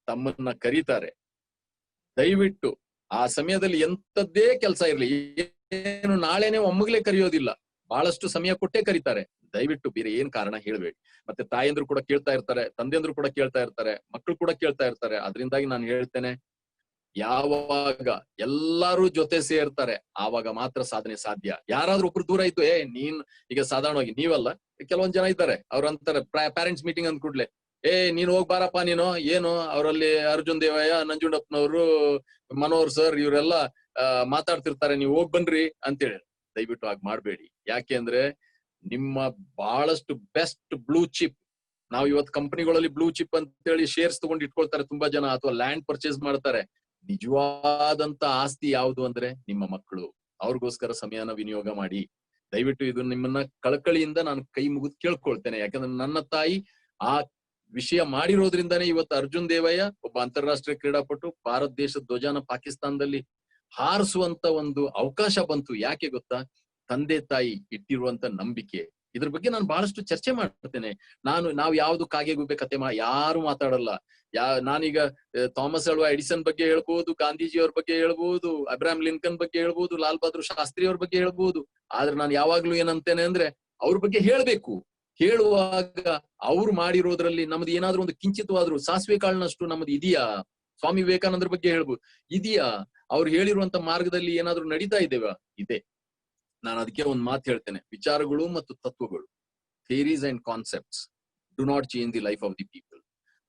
ತಮ್ಮನ್ನ ಕರೀತಾರೆ, ದಯವಿಟ್ಟು ಆ ಸಮಯದಲ್ಲಿ ಎಂತದ್ದೇ ಕೆಲಸ ಇರ್ಲಿ, ಏನು ನಾಳೆನೆ ಒಮ್ಮಗಲೇ ಕರೆಯೋದಿಲ್ಲ, ಬಹಳಷ್ಟು ಸಮಯ ಕೊಟ್ಟೇ ಕರೀತಾರೆ. ದಯವಿಟ್ಟು ಬೇರೆ ಏನ್ ಕಾರಣ ಹೇಳ್ಬೇಡಿ. ಮತ್ತೆ ತಾಯಂದ್ರು ಕೂಡ ಕೇಳ್ತಾ ಇರ್ತಾರೆ, ತಂದೆಯಂದ್ರು ಕೂಡ ಕೇಳ್ತಾ ಇರ್ತಾರೆ, ಮಕ್ಕಳು ಕೂಡ ಕೇಳ್ತಾ ಇರ್ತಾರೆ. ಅದರಿಂದಾಗಿ ನಾನು ಹೇಳ್ತೇನೆ, ಯಾವಾಗ ಎಲ್ಲಾರು ಜೊತೆ ಸೇರ್ತಾರೆ ಆವಾಗ ಮಾತ್ರ ಸಾಧನೆ ಸಾಧ್ಯ. ಯಾರಾದ್ರೂ ಒಬ್ರು ದೂರ ಇದ್ದು ನೀನ್ ಈಗ ಸಾಧಾರಣವಾಗಿ ನೀವಲ್ಲ, ಕೆಲವೊಂದ್ ಜನ ಇದ್ದಾರೆ, ಅವ್ರ ಅಂತಾರೆ ಪ್ಯಾರೆಂಟ್ಸ್ ಮೀಟಿಂಗ್ ಅಂದ್ ಕೂಡ್ಲೆ ನೀನ್ ಹೋಗ್ ಬಾರಪ್ಪ, ನೀನು ಏನು ಅವರಲ್ಲಿ ಅರ್ಜುನ್ ದೇವಯ್ಯ, ನಂಜುಂಡಪ್ಪನವರು, ಮನೋಹರ್ ಸರ್ ಇವರೆಲ್ಲ ಮಾತಾಡ್ತಿರ್ತಾರೆ, ನೀವು ಹೋಗ್ ಬನ್ರಿ ಅಂತೇಳಿ. ದಯವಿಟ್ಟು ಹಾಗೆ ಮಾಡ್ಬೇಡಿ. ಯಾಕೆ ಅಂದ್ರೆ ನಿಮ್ಮ ಬಹಳಷ್ಟು ಬೆಸ್ಟ್ ಬ್ಲೂ ಚಿಪ್, ನಾವು ಇವತ್ತು ಕಂಪನಿಗಳಲ್ಲಿ ಬ್ಲೂ ಚಿಪ್ ಅಂತ ಹೇಳಿ ಶೇರ್ಸ್ ತಗೊಂಡು ಇಟ್ಕೊಳ್ತಾರೆ ತುಂಬಾ ಜನ, ಅಥವಾ ಲ್ಯಾಂಡ್ ಪರ್ಚೇಸ್ ಮಾಡ್ತಾರೆ. ನಿಜವಾದಂತ ಆಸ್ತಿ ಯಾವುದು ಅಂದ್ರೆ ನಿಮ್ಮ ಮಕ್ಕಳು. ಅವ್ರಿಗೋಸ್ಕರ ಸಮಯನ ವಿನಿಯೋಗ ಮಾಡಿ. ದಯವಿಟ್ಟು ಇದು ನಿಮ್ಮನ್ನ ಕಳಕಳಿಯಿಂದ ನಾನು ಕೈ ಮುಗಿದು ಕೇಳ್ಕೊಳ್ತೇನೆ. ಯಾಕಂದ್ರೆ ನನ್ನ ತಾಯಿ ಆ ವಿಷಯ ಮಾಡಿರೋದ್ರಿಂದಾನೇ ಇವತ್ತು ಅರ್ಜುನ್ ದೇವಯ್ಯ ಒಬ್ಬ ಅಂತಾರಾಷ್ಟ್ರೀಯ ಕ್ರೀಡಾಪಟು ಭಾರತ ದೇಶದ ಧ್ವಜಾನ ಪಾಕಿಸ್ತಾನದಲ್ಲಿ ಹಾರಿಸುವಂತ ಒಂದು ಅವಕಾಶ ಬಂತು. ಯಾಕೆ ಗೊತ್ತಾ? ತಂದೆ ತಾಯಿ ಇಟ್ಟಿರುವಂತ ನಂಬಿಕೆ. ಇದ್ರ ಬಗ್ಗೆ ನಾನು ಬಹಳಷ್ಟು ಚರ್ಚೆ ಮಾಡ್ತೇನೆ. ನಾವು ಯಾವ್ದು ಕಾಗೆ ಗುಬ್ಬೆ ಕತೆ ಯಾರು ಮಾತಾಡಲ್ಲ. ನಾನೀಗ ಥಾಮಸ್ ಅಲ್ವಾ ಎಡಿಸನ್ ಬಗ್ಗೆ ಹೇಳ್ಬಹುದು, ಗಾಂಧೀಜಿಯವ್ರ ಬಗ್ಗೆ ಹೇಳ್ಬಹುದು, ಅಬ್ರಾಹಂ ಲಿಂಕನ್ ಬಗ್ಗೆ ಹೇಳ್ಬಹುದು, ಲಾಲ್ ಬಹದ್ದೂರ್ ಶಾಸ್ತ್ರಿ ಅವ್ರ ಬಗ್ಗೆ ಹೇಳ್ಬಹುದು. ಆದ್ರೆ ನಾನು ಯಾವಾಗ್ಲೂ ಏನಂತೇನೆ ಅಂದ್ರೆ ಅವ್ರ ಬಗ್ಗೆ ಹೇಳ್ಬೇಕು. ಹೇಳುವಾಗ ಅವ್ರು ಮಾಡಿರೋದ್ರಲ್ಲಿ ನಮ್ದು ಏನಾದ್ರೂ ಒಂದು ಕಿಂಚಿತವಾದ್ರು ಸಾಸಿವೆ ಕಾಳಿನಷ್ಟು ನಮ್ದು ಇದೆಯಾ? ಸ್ವಾಮಿ ವಿವೇಕಾನಂದ್ರ ಬಗ್ಗೆ ಹೇಳ್ಬೋದು, ಇದೆಯಾ? ಅವ್ರು ಹೇಳಿರುವಂತ ಮಾರ್ಗದಲ್ಲಿ ಏನಾದ್ರೂ ನಡೀತಾ ಇದ್ದೇವಾ? ಇದೆ. ನಾನು ಅದಕ್ಕೆ ಒಂದು ಮಾತು ಹೇಳ್ತೇನೆ, ವಿಚಾರಗಳು ಮತ್ತು ತತ್ವಗಳು, theories and concepts do not change the life of the people.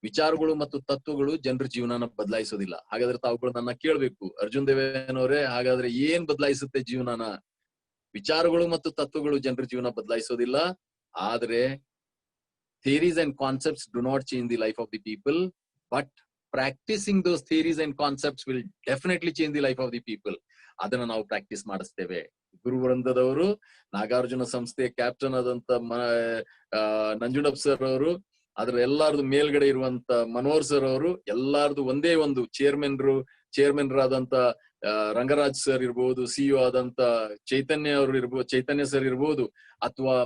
ವಿಚಾರಗಳು ಮತ್ತು ತತ್ವಗಳು ಜನರ ಜೀವನನ ಬದಲಾಯಿಸೋದಿಲ್ಲ. ಹಾಗಾದ್ರೆ ತಾವುಗಳು ನನ್ನ ಕೇಳ್ಬೇಕು, ಅರ್ಜುನ್ ದೇವೇನವರೇ, ಹಾಗಾದ್ರೆ ಏನ್ ಬದಲಾಯಿಸುತ್ತೆ ಜೀವನನ? ವಿಚಾರಗಳು ಮತ್ತು ತತ್ವಗಳು ಜನರ ಜೀವನ ಬದಲಾಯಿಸೋದಿಲ್ಲ. ಆದ್ರೆ theories and concepts do not change the life of the people, but practicing those theories and concepts will definitely change the life of the people. ಅದನ್ನ ನಾವು ಪ್ರಾಕ್ಟೀಸ್ ಮಾಡಿಸ್ತೇವೆ. ಗುರುವೃಂದದವರು, ನಾಗಾರ್ಜುನ ಸಂಸ್ಥೆ ಕ್ಯಾಪ್ಟನ್ ಆದಂತ ನಂಜುಂಡಪ್ಪ ಸರ್ ಅವರು, ಅದ್ರ ಎಲ್ಲಾರ್ದು ಮೇಲ್ಗಡೆ ಇರುವಂತ ಮನೋಹರ್ ಸರ್ ಅವರು, ಎಲ್ಲಾರ್ದು ಒಂದೇ ಒಂದು ಚೇರ್ಮನ್ರಾದಂತ ರಂಗರಾಜ್ ಸರ್ ಇರ್ಬೋದು, ಸಿಇಒ ಆದಂತ ಚೈತನ್ಯ ಸರ್ ಇರ್ಬೋದು, ಅಥವಾ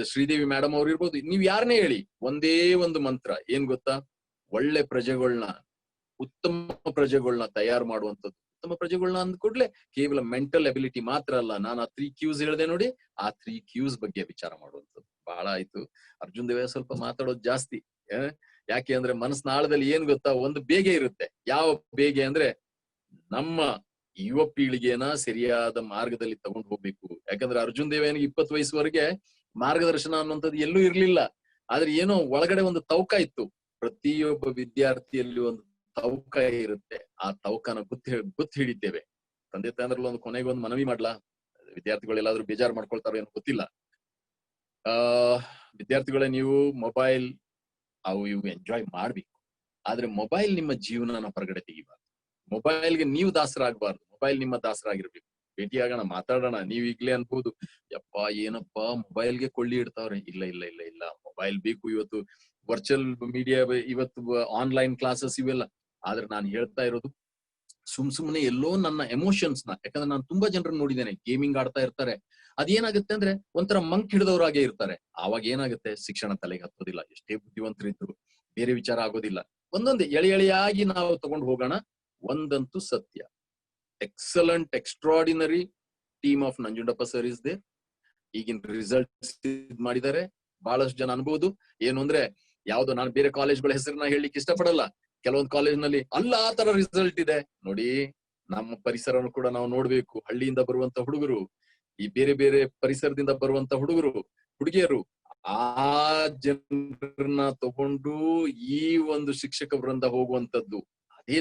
ಶ್ರೀದೇವಿ ಮೇಡಮ್ ಅವ್ರು ಇರ್ಬೋದು. ನೀವ್ ಯಾರನ್ನೇ ಹೇಳಿ, ಒಂದೇ ಒಂದು ಮಂತ್ರ ಏನ್ ಗೊತ್ತಾ? ಒಳ್ಳೆ ಪ್ರಜೆಗಳನ್ನ, ಉತ್ತಮ ಪ್ರಜೆಗಳನ್ನ ತಯಾರು ಮಾಡುವಂಥದ್ದು. ಉತ್ತಮ ಪ್ರಜೆಗಳನ್ನ ಅಂದ ಕೂಡ್ಲೆ ಕೇವಲ ಮೆಂಟಲ್ ಅಬಿಲಿಟಿ ಮಾತ್ರ ಅಲ್ಲ. ನಾನು ಆ 3 Qs ಹೇಳಿದೆ ನೋಡಿ, ಆ 3 Qs ಬಗ್ಗೆ ವಿಚಾರ ಮಾಡುವಂಥದ್ದು. ಬಹಳ ಆಯ್ತು. ಅರ್ಜುನ್ ದೇವಯ್ಯ ಸ್ವಲ್ಪ ಮಾತಾಡೋದು ಜಾಸ್ತಿ. ಯಾಕೆ ಅಂದ್ರೆ ಮನಸ್ಸಿನ ಆಳದಲ್ಲಿ ಏನ್ ಗೊತ್ತಾ, ಒಂದು ಬೇಗೆ ಇರುತ್ತೆ. ಯಾವ ಬೇಗೆ ಅಂದ್ರೆ ನಮ್ಮ ಯುವ ಪೀಳಿಗೆನ ಸರಿಯಾದ ಮಾರ್ಗದಲ್ಲಿ ತಗೊಂಡು ಹೋಗ್ಬೇಕು. ಯಾಕಂದ್ರೆ ಅರ್ಜುನ್ ದೇವಯ್ಯನಿಗೆ 20 ವಯಸ್ಸುವರೆಗೆ ಮಾರ್ಗದರ್ಶನ ಅನ್ನುವಂಥದ್ದು ಎಲ್ಲೂ ಇರ್ಲಿಲ್ಲ. ಆದ್ರೆ ಏನೋ ಒಳಗಡೆ ಒಂದು ತವಕ ಇತ್ತು. ಪ್ರತಿಯೊಬ್ಬ ವಿದ್ಯಾರ್ಥಿಯಲ್ಲಿ ಒಂದು ತವಕ ಇರುತ್ತೆ. ಆ ತವಕನ ಗುರ್ತು ಹಿಡಿತೇವೆ. ತಂದೆ ತಾಯಂದ್ರಲ್ಲಿ ಒಂದು ಕೊನೆಗೆ ಒಂದು ಮನವಿ ಮಾಡ್ಲಾ, ವಿದ್ಯಾರ್ಥಿಗಳೆಲ್ಲಾದ್ರೂ ಬೇಜಾರು ಮಾಡ್ಕೊಳ್ತಾರೋ ಏನೋ ಗೊತ್ತಿಲ್ಲ. ವಿದ್ಯಾರ್ಥಿಗಳೇ, ನೀವು ಮೊಬೈಲ್ ಇವು ಎಂಜಾಯ್ ಮಾಡ್ಬೇಕು. ಆದ್ರೆ ಮೊಬೈಲ್ ನಿಮ್ಮ ಜೀವನನ ಹೊರಗಡೆ ತೆಗಿಬಾರ್ದು. ಮೊಬೈಲ್ಗೆ ನೀವು ದಾಸರಾಗಬಾರ್ದು, ಮೊಬೈಲ್ ನಿಮ್ಮ ದಾಸರಾಗಿರ್ಬೇಕು. ಭೇಟಿಯಾಗೋಣ, ಮಾತಾಡೋಣ. ನೀವ್ ಈಗ್ಲೇ ಅನ್ಬೋದು, ಯಪ್ಪ ಏನಪ್ಪಾ ಮೊಬೈಲ್ಗೆ ಕೊಳ್ಳಿ ಇಡ್ತಾವ್ರೆ. ಇಲ್ಲ ಇಲ್ಲ ಇಲ್ಲ ಇಲ್ಲ, ಮೊಬೈಲ್ ಬೇಕು. ಇವತ್ತು ವರ್ಚುವಲ್ ಮೀಡಿಯಾ, ಇವತ್ತು ಆನ್ಲೈನ್ ಕ್ಲಾಸಸ್ ಇವೆಲ್ಲ. ಆದ್ರೆ ನಾನು ಹೇಳ್ತಾ ಇರೋದು, ಸುಮ್ನೆ ಎಲ್ಲೋ ನನ್ನ ಎಮೋಷನ್ಸ್ ನ, ಯಾಕಂದ್ರೆ ನಾನು ತುಂಬಾ ಜನರನ್ನ ನೋಡಿದ್ದೇನೆ, ಗೇಮಿಂಗ್ ಆಡ್ತಾ ಇರ್ತಾರೆ. ಅದೇನಾಗುತ್ತೆ ಅಂದ್ರೆ ಒಂಥರ ಮಂಕ್ ಹಿಡಿದವ್ರಾಗೆ ಇರ್ತಾರೆ. ಆವಾಗ ಏನಾಗುತ್ತೆ, ಶಿಕ್ಷಣ ತಲೆಗೆ ಹತ್ತೋದಿಲ್ಲ. ಎಷ್ಟೇ ಬುದ್ಧಿವಂತರಿದ್ರು ಬೇರೆ ವಿಚಾರ ಆಗೋದಿಲ್ಲ. ಒಂದೊಂದೇ ಎಳೆಯಾಗಿ ನಾವು ತಗೊಂಡು ಹೋಗೋಣ. ಒಂದಂತೂ ಸತ್ಯ, excellent extraordinary team of Nanjundappa sir is there. ಈಗಿನ ರಿಸಲ್ಟ್ಸ್ ಮಾಡಿದ್ದಾರೆ. ಬಹಳಷ್ಟು ಜನ ಅನ್ಬೋದು, ಏನು ಅಂದ್ರೆ ಯಾವ್ದೋ, ನಾನು ಬೇರೆ ಕಾಲೇಜ್ಗಳ ಹೆಸರನ್ನ ಹೇಳಲಿಕ್ಕೆ ಇಷ್ಟಪಡಲ್ಲ. ಕೆಲವೊಂದು ಕಾಲೇಜ್ ನಲ್ಲಿ ಅಲ್ಲ ಆ ತರ ರಿಸಲ್ಟ್ ಇದೆ. ನೋಡಿ, ನಮ್ಮ ಪರಿಸರವನ್ನು ಕೂಡ ನಾವು ನೋಡ್ಬೇಕು. ಹಳ್ಳಿಯಿಂದ ಬರುವಂತ ಹುಡುಗರು, ಈ ಬೇರೆ ಬೇರೆ ಪರಿಸರದಿಂದ ಬರುವಂತ ಹುಡುಗಿಯರು, ಆ ಜನರನ್ನ ತಗೊಂಡು ಈ ಒಂದು ಶಿಕ್ಷಕ ವೃಂದ ಹೋಗುವಂತದ್ದು, ಅದೇ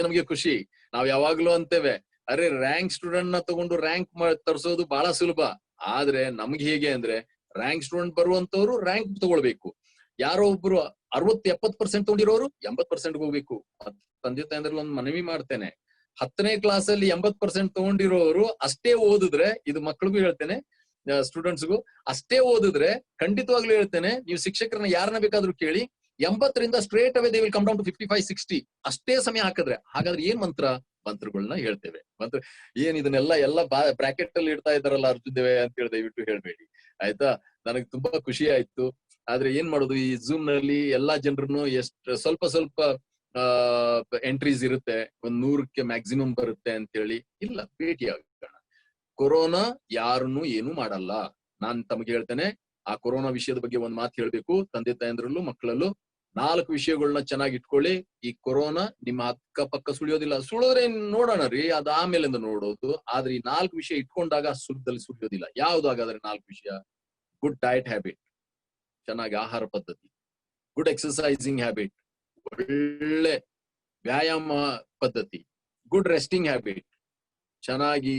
ನಮ್ಗೆ ಖುಷಿ. ನಾವ್ ಯಾವಾಗ್ಲೂ ಅಂತೇವೆ, ಅರೆ ರ್ಯಾಂಕ್ ಸ್ಟೂಡೆಂಟ್ ನ ತಗೊಂಡು ರ್ಯಾಂಕ್ ತರಿಸೋದು ಬಹಳ ಸುಲಭ. ಆದ್ರೆ ನಮ್ಗೆ ಹೇಗೆ ಅಂದ್ರೆ, ರ್ಯಾಂಕ್ ಸ್ಟೂಡೆಂಟ್ ಬರುವಂತವ್ರು ರ್ಯಾಂಕ್ ತಗೊಳ್ಬೇಕು. ಯಾರೋ ಒಬ್ರು 60-70% ತಗೊಂಡಿರೋರು 80% ಹೋಗ್ಬೇಕು. ತಂದೆ ತಾಯಂದ್ರಲ್ಲಿ ಒಂದು ಮನವಿ ಮಾಡ್ತೇನೆ, 10ನೇ ಕ್ಲಾಸಲ್ಲಿ 80% ತಗೊಂಡಿರೋರು ಅಷ್ಟೇ ಓದಿದ್ರೆ, ಇದು ಮಕ್ಳಿಗೂ ಹೇಳ್ತೇನೆ, ಸ್ಟೂಡೆಂಟ್ಸ್ಗೂ ಅಷ್ಟೇ ಓದಿದ್ರೆ, ಖಂಡಿತವಾಗ್ಲೂ ಹೇಳ್ತೇನೆ, ನೀವು ಶಿಕ್ಷಕರನ್ನ ಯಾರನ್ನ ಬೇಕಾದ್ರೂ ಕೇಳಿ, 80ರಿಂದ straight away they will come down to 55-60 ಅಷ್ಟೇ ಸಮಯ ಹಾಕಿದ್ರೆ. ಹಾಗಾದ್ರೆ ಏನ್ ಮಂತ್ರಗಳನ್ನ ಹೇಳ್ತೇವೆ. ಮಂತ್ರ ಏನ್ ಇದನ್ನೆಲ್ಲ ಬ್ರಾಕೆಟ್ ಅಲ್ಲಿ ಇಡ್ತಾ ಇದಾರಲ್ಲ ಅರ್ಜುನ್ ದೇವೆ ಅಂತ ಹೇಳಿ ದಯವಿಟ್ಟು ಹೇಳ್ಬೇಡಿ ಆಯ್ತಾ. ನನಗೆ ತುಂಬಾ ಖುಷಿ ಆಯ್ತು. ಆದ್ರೆ ಏನ್ ಮಾಡೋದು, ಈ ಝೂಮ್ ನಲ್ಲಿ ಎಲ್ಲಾ ಜನರನ್ನು ಸ್ವಲ್ಪ ಎಂಟ್ರೀಸ್ ಇರುತ್ತೆ, 100ಕ್ಕೆ ಮ್ಯಾಕ್ಸಿಮಮ್ ಬರುತ್ತೆ ಅಂತ ಹೇಳಿ. ಇಲ್ಲ, ಭೇಟಿ ಆಗೋಣ. ಕೊರೋನಾ ಯಾರನ್ನು ಏನು ಮಾಡಲ್ಲ. ನಾನ್ ತಮಗೆ ಹೇಳ್ತೇನೆ, ಆ ಕೊರೋನಾ ವಿಷಯದ ಬಗ್ಗೆ ಒಂದ್ ಮಾತು ಹೇಳ್ಬೇಕು ತಂದೆ ತಾಯಂದ್ರಲ್ಲೂ ಮಕ್ಕಳಲ್ಲೂ. 4 ವಿಷಯಗಳನ್ನ ಚೆನ್ನಾಗಿ ಇಟ್ಕೊಳ್ಳಿ. ಈ ಕೊರೋನಾ ನಿಮ್ಮ ಅಕ್ಕ ಪಕ್ಕ ಸುಳಿಯೋದಿಲ್ಲ. ಸುಳಿದ್ರೆ ನೋಡೋಣ ರೀ, ಅದ ಆಮೇಲಿಂದ ನೋಡೋದು. ಆದ್ರೆ ಈ 4 ವಿಷಯ ಇಟ್ಕೊಂಡಾಗ ಸುಲಭದಲ್ಲಿ ಸುಳಿಯೋದಿಲ್ಲ. ಯಾವ್ದಾಗಾದ್ರೆ 4 ವಿಷಯ: ಗುಡ್ ಡಯಟ್ ಹ್ಯಾಬಿಟ್, ಚೆನ್ನಾಗಿ ಆಹಾರ ಪದ್ಧತಿ; ಗುಡ್ ಎಕ್ಸರ್ಸೈಸಿಂಗ್ ಹ್ಯಾಬಿಟ್, ಒಳ್ಳೆ ವ್ಯಾಯಾಮ ಪದ್ಧತಿ; ಗುಡ್ ರೆಸ್ಟಿಂಗ್ ಹ್ಯಾಬಿಟ್, ಚೆನ್ನಾಗಿ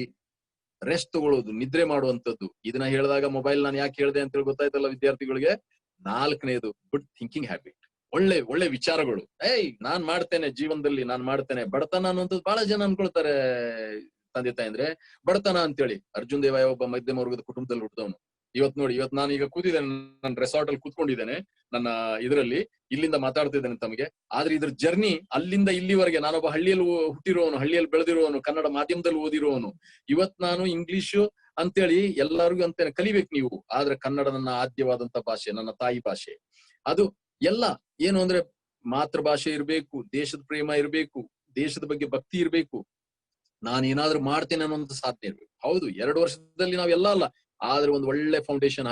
ರೆಸ್ಟ್ ತಗೊಳ್ಳೋದು, ನಿದ್ರೆ ಮಾಡುವಂತದ್ದು. ಇದನ್ನ ಹೇಳಿದಾಗ ಮೊಬೈಲ್ ನಾನು ಯಾಕೆ ಹೇಳಿದೆ ಅಂತ ಹೇಳಿ ಗೊತ್ತಾಯ್ತಲ್ಲ ವಿದ್ಯಾರ್ಥಿಗಳಿಗೆ. 4ನೇದು ಗುಡ್ ಥಿಂಕಿಂಗ್ ಹ್ಯಾಬಿಟ್, ಒಳ್ಳೆ ವಿಚಾರಗಳು. ನಾನ್ ಮಾಡ್ತೇನೆ ಜೀವನದಲ್ಲಿ, ನಾನ್ ಮಾಡ್ತೇನೆ. ಬಡತನ ಅನ್ನುವಂಥದ್ದು ಬಹಳ ಜನ ಅನ್ಕೊಳ್ತಾರೆ ತಂದೆ ತಾಯಂದ್ರೆ, ಬಡತನ ಅಂತೇಳಿ. ಅರ್ಜುನ್ ದೇವಾಯ ಒಬ್ಬ ಮಧ್ಯಮ ವರ್ಗದ ಕುಟುಂಬದಲ್ಲಿ ಹುಟ್ಟಿದವನು. ಇವತ್ತು ನೋಡಿ, ಇವತ್ತು ನಾನು ಈಗ ಕೂತಿದ್ದೇನೆ, ನನ್ನ ರೆಸಾರ್ಟ್ ಅಲ್ಲಿ ಕೂತ್ಕೊಂಡಿದ್ದೇನೆ, ನನ್ನ ಇದರಲ್ಲಿ ಇಲ್ಲಿಂದ ಮಾತಾಡ್ತಿದ್ದೇನೆ ತಮಗೆ. ಆದ್ರೆ ಇದ್ರ ಜರ್ನಿ ಅಲ್ಲಿಂದ ಇಲ್ಲಿವರೆಗೆ, ನಾನೊಬ್ಬ ಹಳ್ಳಿಯಲ್ಲಿ ಹುಟ್ಟಿರುವವನು, ಹಳ್ಳಿಯಲ್ಲಿ ಬೆಳೆದಿರುವವನು, ಕನ್ನಡ ಮಾಧ್ಯಮದಲ್ಲಿ ಓದಿರುವವನು. ಇವತ್ ನಾನು ಇಂಗ್ಲಿಷ್ ಅಂತೇಳಿ ಎಲ್ಲರಿಗೂ ಅಂತೇನೆ ಕಲಿಬೇಕು ನೀವು. ಆದ್ರೆ ಕನ್ನಡ ನನ್ನ ಆದ್ಯವಾದಂತ ಭಾಷೆ, ನನ್ನ ತಾಯಿ ಭಾಷೆ. ಅದು ಎಲ್ಲ ಏನು ಅಂದ್ರೆ ಮಾತೃಭಾಷೆ ಇರ್ಬೇಕು, ದೇಶದ ಪ್ರೇಮ ಇರ್ಬೇಕು, ದೇಶದ ಬಗ್ಗೆ ಭಕ್ತಿ ಇರ್ಬೇಕು, ನಾನೇನಾದ್ರೂ ಮಾಡ್ತೇನೆ ಅನ್ನೋಂಥ ಸಾಧನೆ ಇರ್ಬೇಕು. ಹೌದು, 2 ವರ್ಷದಲ್ಲಿ ನಾವೆಲ್ಲ ಅಲ್ಲ, ಆದ್ರೆ ಒಂದು ಒಳ್ಳೆ ಫೌಂಡೇಶನ್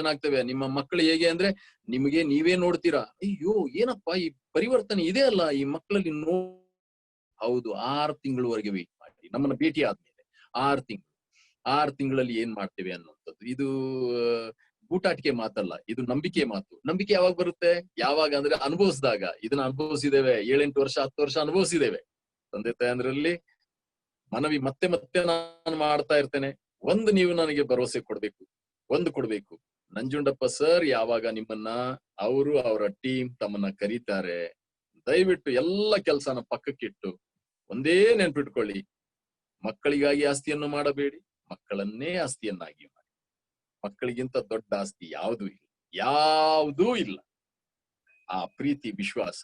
ಹಾಕ್ತೇವೆ. ನಿಮ್ಮ ಮಕ್ಕಳು ಹೇಗೆ ಅಂದ್ರೆ, ನಿಮಗೆ ನೀವೇ ನೋಡ್ತೀರಾ, ಅಯ್ಯೋ ಏನಪ್ಪಾ ಈ ಪರಿವರ್ತನೆ ಇದೆ ಅಲ್ಲ ಈ ಮಕ್ಕಳಲ್ಲಿ. ಹೌದು, 6 ತಿಂಗಳವರೆಗೆ ವೇಟ್ ಮಾಡಿ, ನಮ್ಮನ್ನ ಭೇಟಿ ಆದ್ಮೇಲೆ 6 ತಿಂಗಳಲ್ಲಿ ಏನ್ ಮಾಡ್ತೇವೆ ಅನ್ನುವಂಥದ್ದು. ಇದು ಊಟಾಟಿಕೆ ಮಾತಲ್ಲ, ಇದು ನಂಬಿಕೆ ಮಾತು. ನಂಬಿಕೆ ಯಾವಾಗ ಬರುತ್ತೆ? ಯಾವಾಗ ಅಂದ್ರೆ ಅನುಭವಿಸಿದಾಗ. ಇದನ್ನ ಅನುಭವಿಸಿದ್ದೇವೆ, 7-8 ವರ್ಷ 10 ವರ್ಷ ಅನುಭವಿಸಿದ್ದೇವೆ. ತಂದೆ ತಾಯಂದ್ರಲ್ಲಿ ಮನವಿ ಮತ್ತೆ ನಾನು ಮಾಡ್ತಾ ಇರ್ತೇನೆ, ನೀವು ನನಗೆ ಭರವಸೆ ಕೊಡ್ಬೇಕು. ನಂಜುಂಡಪ್ಪ ಸರ್ ಯಾವಾಗ ನಿಮ್ಮನ್ನ ಅವರ ಟೀಮ್ ತಮ್ಮನ್ನ ಕರೀತಾರೆ, ದಯವಿಟ್ಟು ಎಲ್ಲ ಕೆಲಸನ ಪಕ್ಕಕ್ಕಿಟ್ಟು ಒಂದೇ ನೆನ್ಪಿಟ್ಕೊಳ್ಳಿ, ಮಕ್ಕಳಿಗಾಗಿ ಆಸ್ತಿಯನ್ನು ಮಾಡಬೇಡಿ, ಮಕ್ಕಳನ್ನೇ ಆಸ್ತಿಯನ್ನಾಗಿ ಮಾಡಿ. ಮಕ್ಕಳಿಗಿಂತ ದೊಡ್ಡ ಆಸ್ತಿ ಯಾವುದೂ ಇಲ್ಲ. ಆ ಪ್ರೀತಿ, ವಿಶ್ವಾಸ,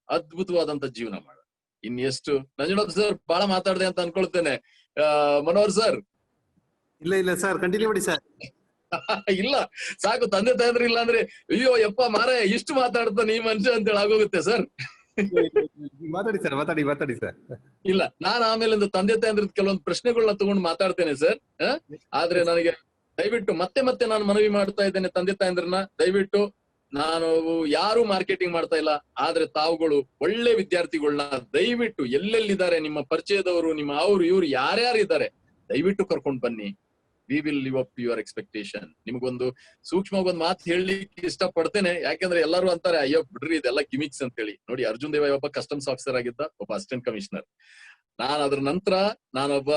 ಅದ್ಭುತವಾದಂತ ಜೀವನ ಮಾಡ. ಇನ್ನೆಷ್ಟು ನಂಜುಂಡಪ್ಪ ಸರ್ ಬಹಳ ಮಾತಾಡಿದೆ ಅಂತ ಅನ್ಕೊಳ್ತೇನೆ. ಮನೋಹರ್ ಸರ್. ಇಲ್ಲ ಸರ್, ಕಂಟಿನ್ಯೂ ಮಾಡಿ ಸರ್. ಇಲ್ಲ ಸಾಕು, ತಂದೆ ತಾಯಂದ್ರೆ ಇಲ್ಲ ಅಂದ್ರೆ ಅಯ್ಯೋ ಯಪ್ಪ ಮಾರ ಇಷ್ಟು ಮಾತಾಡ್ತಾನೆ ಈ ಮನುಷ್ಯ ಅಂತ ಹೇಳಿ ಆಗೋಗುತ್ತೆ ಸರ್. ಮಾತಾಡಿ ಸರ್. ಇಲ್ಲ, ನಾನು ಆಮೇಲೆ ತಂದೆ ತಾಯಂದ್ರ ಕೆಲವೊಂದು ಪ್ರಶ್ನೆಗಳನ್ನ ತಗೊಂಡು ಮಾತಾಡ್ತೇನೆ ಸರ್. ಆದ್ರೆ ನನಗೆ ದಯವಿಟ್ಟು ಮತ್ತೆ ನಾನು ಮನವಿ ಮಾಡ್ತಾ ಇದ್ದೇನೆ ತಂದೆ ತಾಯಂದ್ರನ್ನ, ದಯವಿಟ್ಟು ನಾನು ಯಾರು ಮಾರ್ಕೆಟಿಂಗ್ ಮಾಡ್ತಾ ಇಲ್ಲ, ಆದ್ರೆ ತಾವುಗಳು ಒಳ್ಳೆ ವಿದ್ಯಾರ್ಥಿಗಳನ್ನ ದಯವಿಟ್ಟು ಎಲ್ಲೆಲ್ಲಿದ್ದಾರೆ ನಿಮ್ಮ ಪರಿಚಯದವರು, ನಿಮ್ಮ ಇವ್ರು ಯಾರ್ಯಾರಿದ್ದಾರೆ ದಯವಿಟ್ಟು ಕರ್ಕೊಂಡು ಬನ್ನಿ. We will live up to your expectation. ನಿಮಗೊಂದು ಸೂಕ್ಷ್ಮವಾಗಿ ಒಂದು ಮಾತು ಹೇಳಲಿಕ್ಕೆ ಇಷ್ಟ ಪಡ್ತೇನೆ, ಯಾಕಂದ್ರೆ ಎಲ್ಲರೂ ಅಂತಾರೆ ಅಯ್ಯೋ ಬಿಡ್ರಿ ಇದೆಲ್ಲ ಗಿಮಿಕ್ಸ್ ಅಂತ ಹೇಳಿ. ನೋಡಿ, ಅರ್ಜುನ್ ದೇವಾಯ್ ಒಬ್ಬ ಕಸ್ಟಮ್ಸ್ ಆಫೀಸರ್ ಆಗಿದ್ದ, ಒಬ್ಬ ಅಸಿಸ್ಟೆಂಟ್ ಕಮಿಷನರ್. ನಾನು ಅದ್ರ ನಂತರ ನಾನೊಬ್ಬ